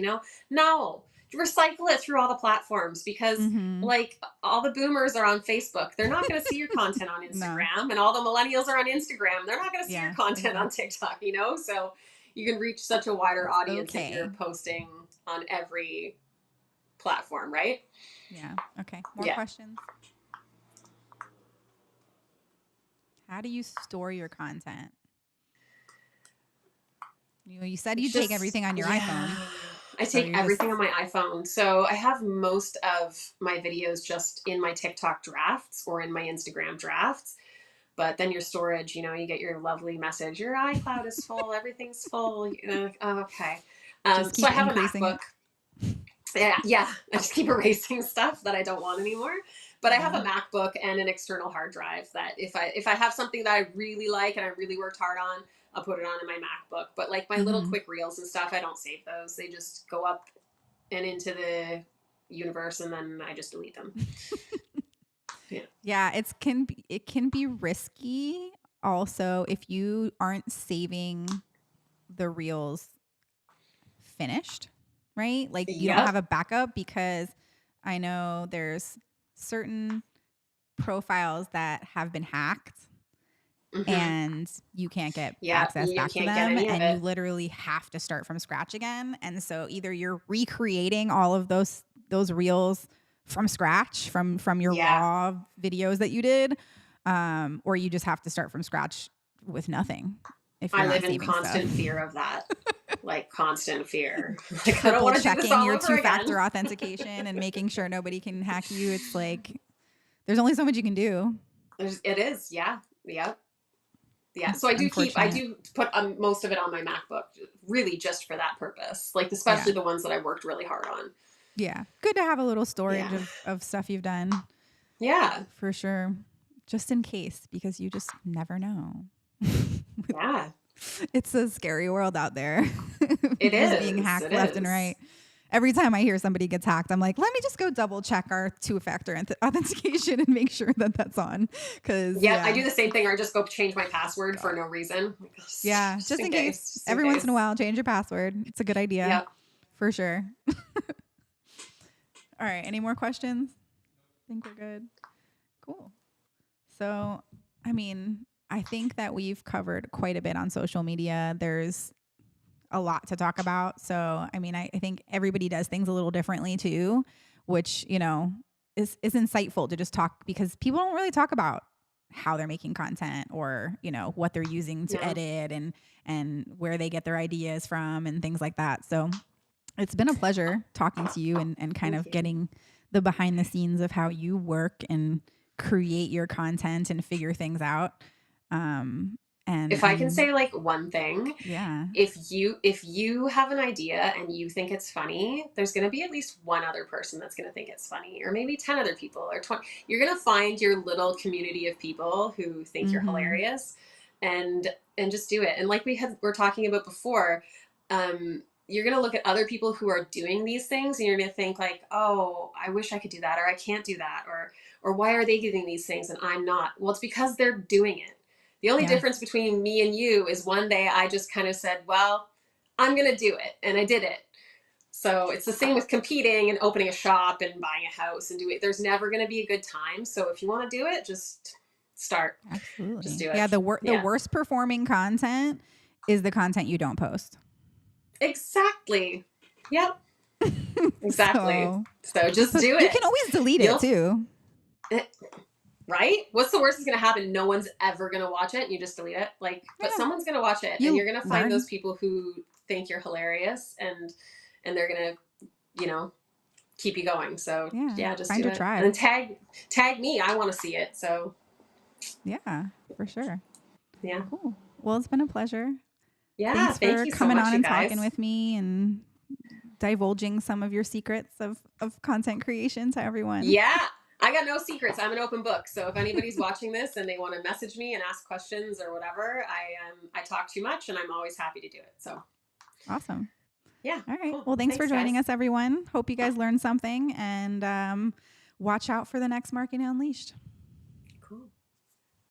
No, recycle it through all the platforms, because Hmm. like all the boomers are on Facebook. They're not going to see your content on No. Instagram. And all the millennials are on Instagram. They're not going to see your Yeah, content on exactly. TikTok. So you can reach such a wider It's audience if you're okay. posting on every platform, right? Yeah. Okay. More Yeah. questions? How do you store your content? You said you It's take just, everything on your yeah. iPhone. I So take you're just, everything on my iPhone. So I have most of my videos just in my TikTok drafts or in my Instagram drafts. But then your storage, you get your lovely message, your iCloud is full, everything's full. Oh, okay. just So I keep have a increasing MacBook. it. Yeah. I just keep erasing stuff that I don't want anymore. But I have Yeah. a MacBook and an external hard drive that if I have something that I really like and I really worked hard on, I'll put it on in my MacBook. But like my little Hmm. quick reels and stuff, I don't save those. They just go up and into the universe, and then I just delete them. Yeah. Yeah, it can be risky also if you aren't saving the reels finished, right? Like you don't have Yep. a backup, because I know there's certain profiles that have been hacked Hmm. and you can't get Yeah. access You back to can't get them, any of and you it. literally have to start from scratch again. And so either you're recreating all of those reels from scratch, from your Yeah. raw videos that you did, or you just have to start from scratch with nothing if you're I not live in saving stuff. constant fear of that. Like constant fear. Like I don't Triple want to do this checking all your over again. two-factor authentication and making sure nobody can hack you. It's like there's only so much you can do. It is, yeah. Yep. Yeah, It's so I unfortunate. do put most of it on my MacBook, really just for that purpose. Like Yeah. especially the ones that I worked really hard on. Yeah. Good to have a little storage Yeah, of stuff you've done yeah, for sure. Just in case, because you just never know. yeah. It's a scary world out there. It Just being is. hacked It left and is. right. Every time I hear somebody gets hacked, I'm like, let me just go double check our two-factor authentication and make sure that that's on. Because Yeah, I yeah, do the same thing. I just go change my password for God. no reason. Yeah, Just just in in case. case. Just in Every once in a case. while, change your password. It's a good idea Yep. for sure. All right. Any more questions? I think we're good. Cool. So, I mean, I think that we've covered quite a bit on social media. There's a lot to talk about. So, I mean, I think everybody does things a little differently too, which, is insightful to just talk because people don't really talk about how they're making content or, what they're using to No. edit and where they get their ideas from and things like that. So, it's been a pleasure talking to you and kind Thank of you. getting the behind the scenes of how you work and create your content and figure things out. And If I can I'm say like one thing, yeah, if you have an idea and you think it's funny, there's going to be at least one other person that's going to think it's funny, or maybe 10 other people, or 20. You're going to find your little community of people who think you're mm-hmm, hilarious, and just do it. And like we're talking about before, you're going to look at other people who are doing these things and you're going to think like, oh, I wish I could do that, or I can't do that, or why are they getting these things and I'm not? Well, it's because they're doing it. The only yeah, difference between me and you is one day I just kind of said, well, I'm going to do it. And I did it. So it's the same with competing and opening a shop and buying a house and do it. There's never going to be a good time. So if you want to do it, just start. Just absolutely. do Yeah, it. the Yeah, worst performing content is the content you don't post. exactly. Yep, exactly. So So just just do you it. can always delete it You'll, too. right? What's the worst that's going to happen? No one's ever going to watch it and you just delete it. Like, but Yeah, someone's going to watch it and you you're going to find those learn. people who think you're hilarious and they're going to, you know, keep you going. So Yeah, yeah, just find do your it. And then tribe. tag me. I want to see it. So Yeah, for sure. yeah. Cool. Well, it's been a pleasure. Yeah. Thanks Thank for you so coming much, on you and talking guys. with me and divulging some of your secrets of content creation to everyone. Yeah. I got no secrets. I'm an open book. So if anybody's watching this and they want to message me and ask questions or whatever, I talk too much and I'm always happy to do it. So Awesome. yeah, All right. cool. Well, thanks for Thanks, joining guys. us, everyone. Hope you guys learned something and watch out for the next Marketing Unleashed.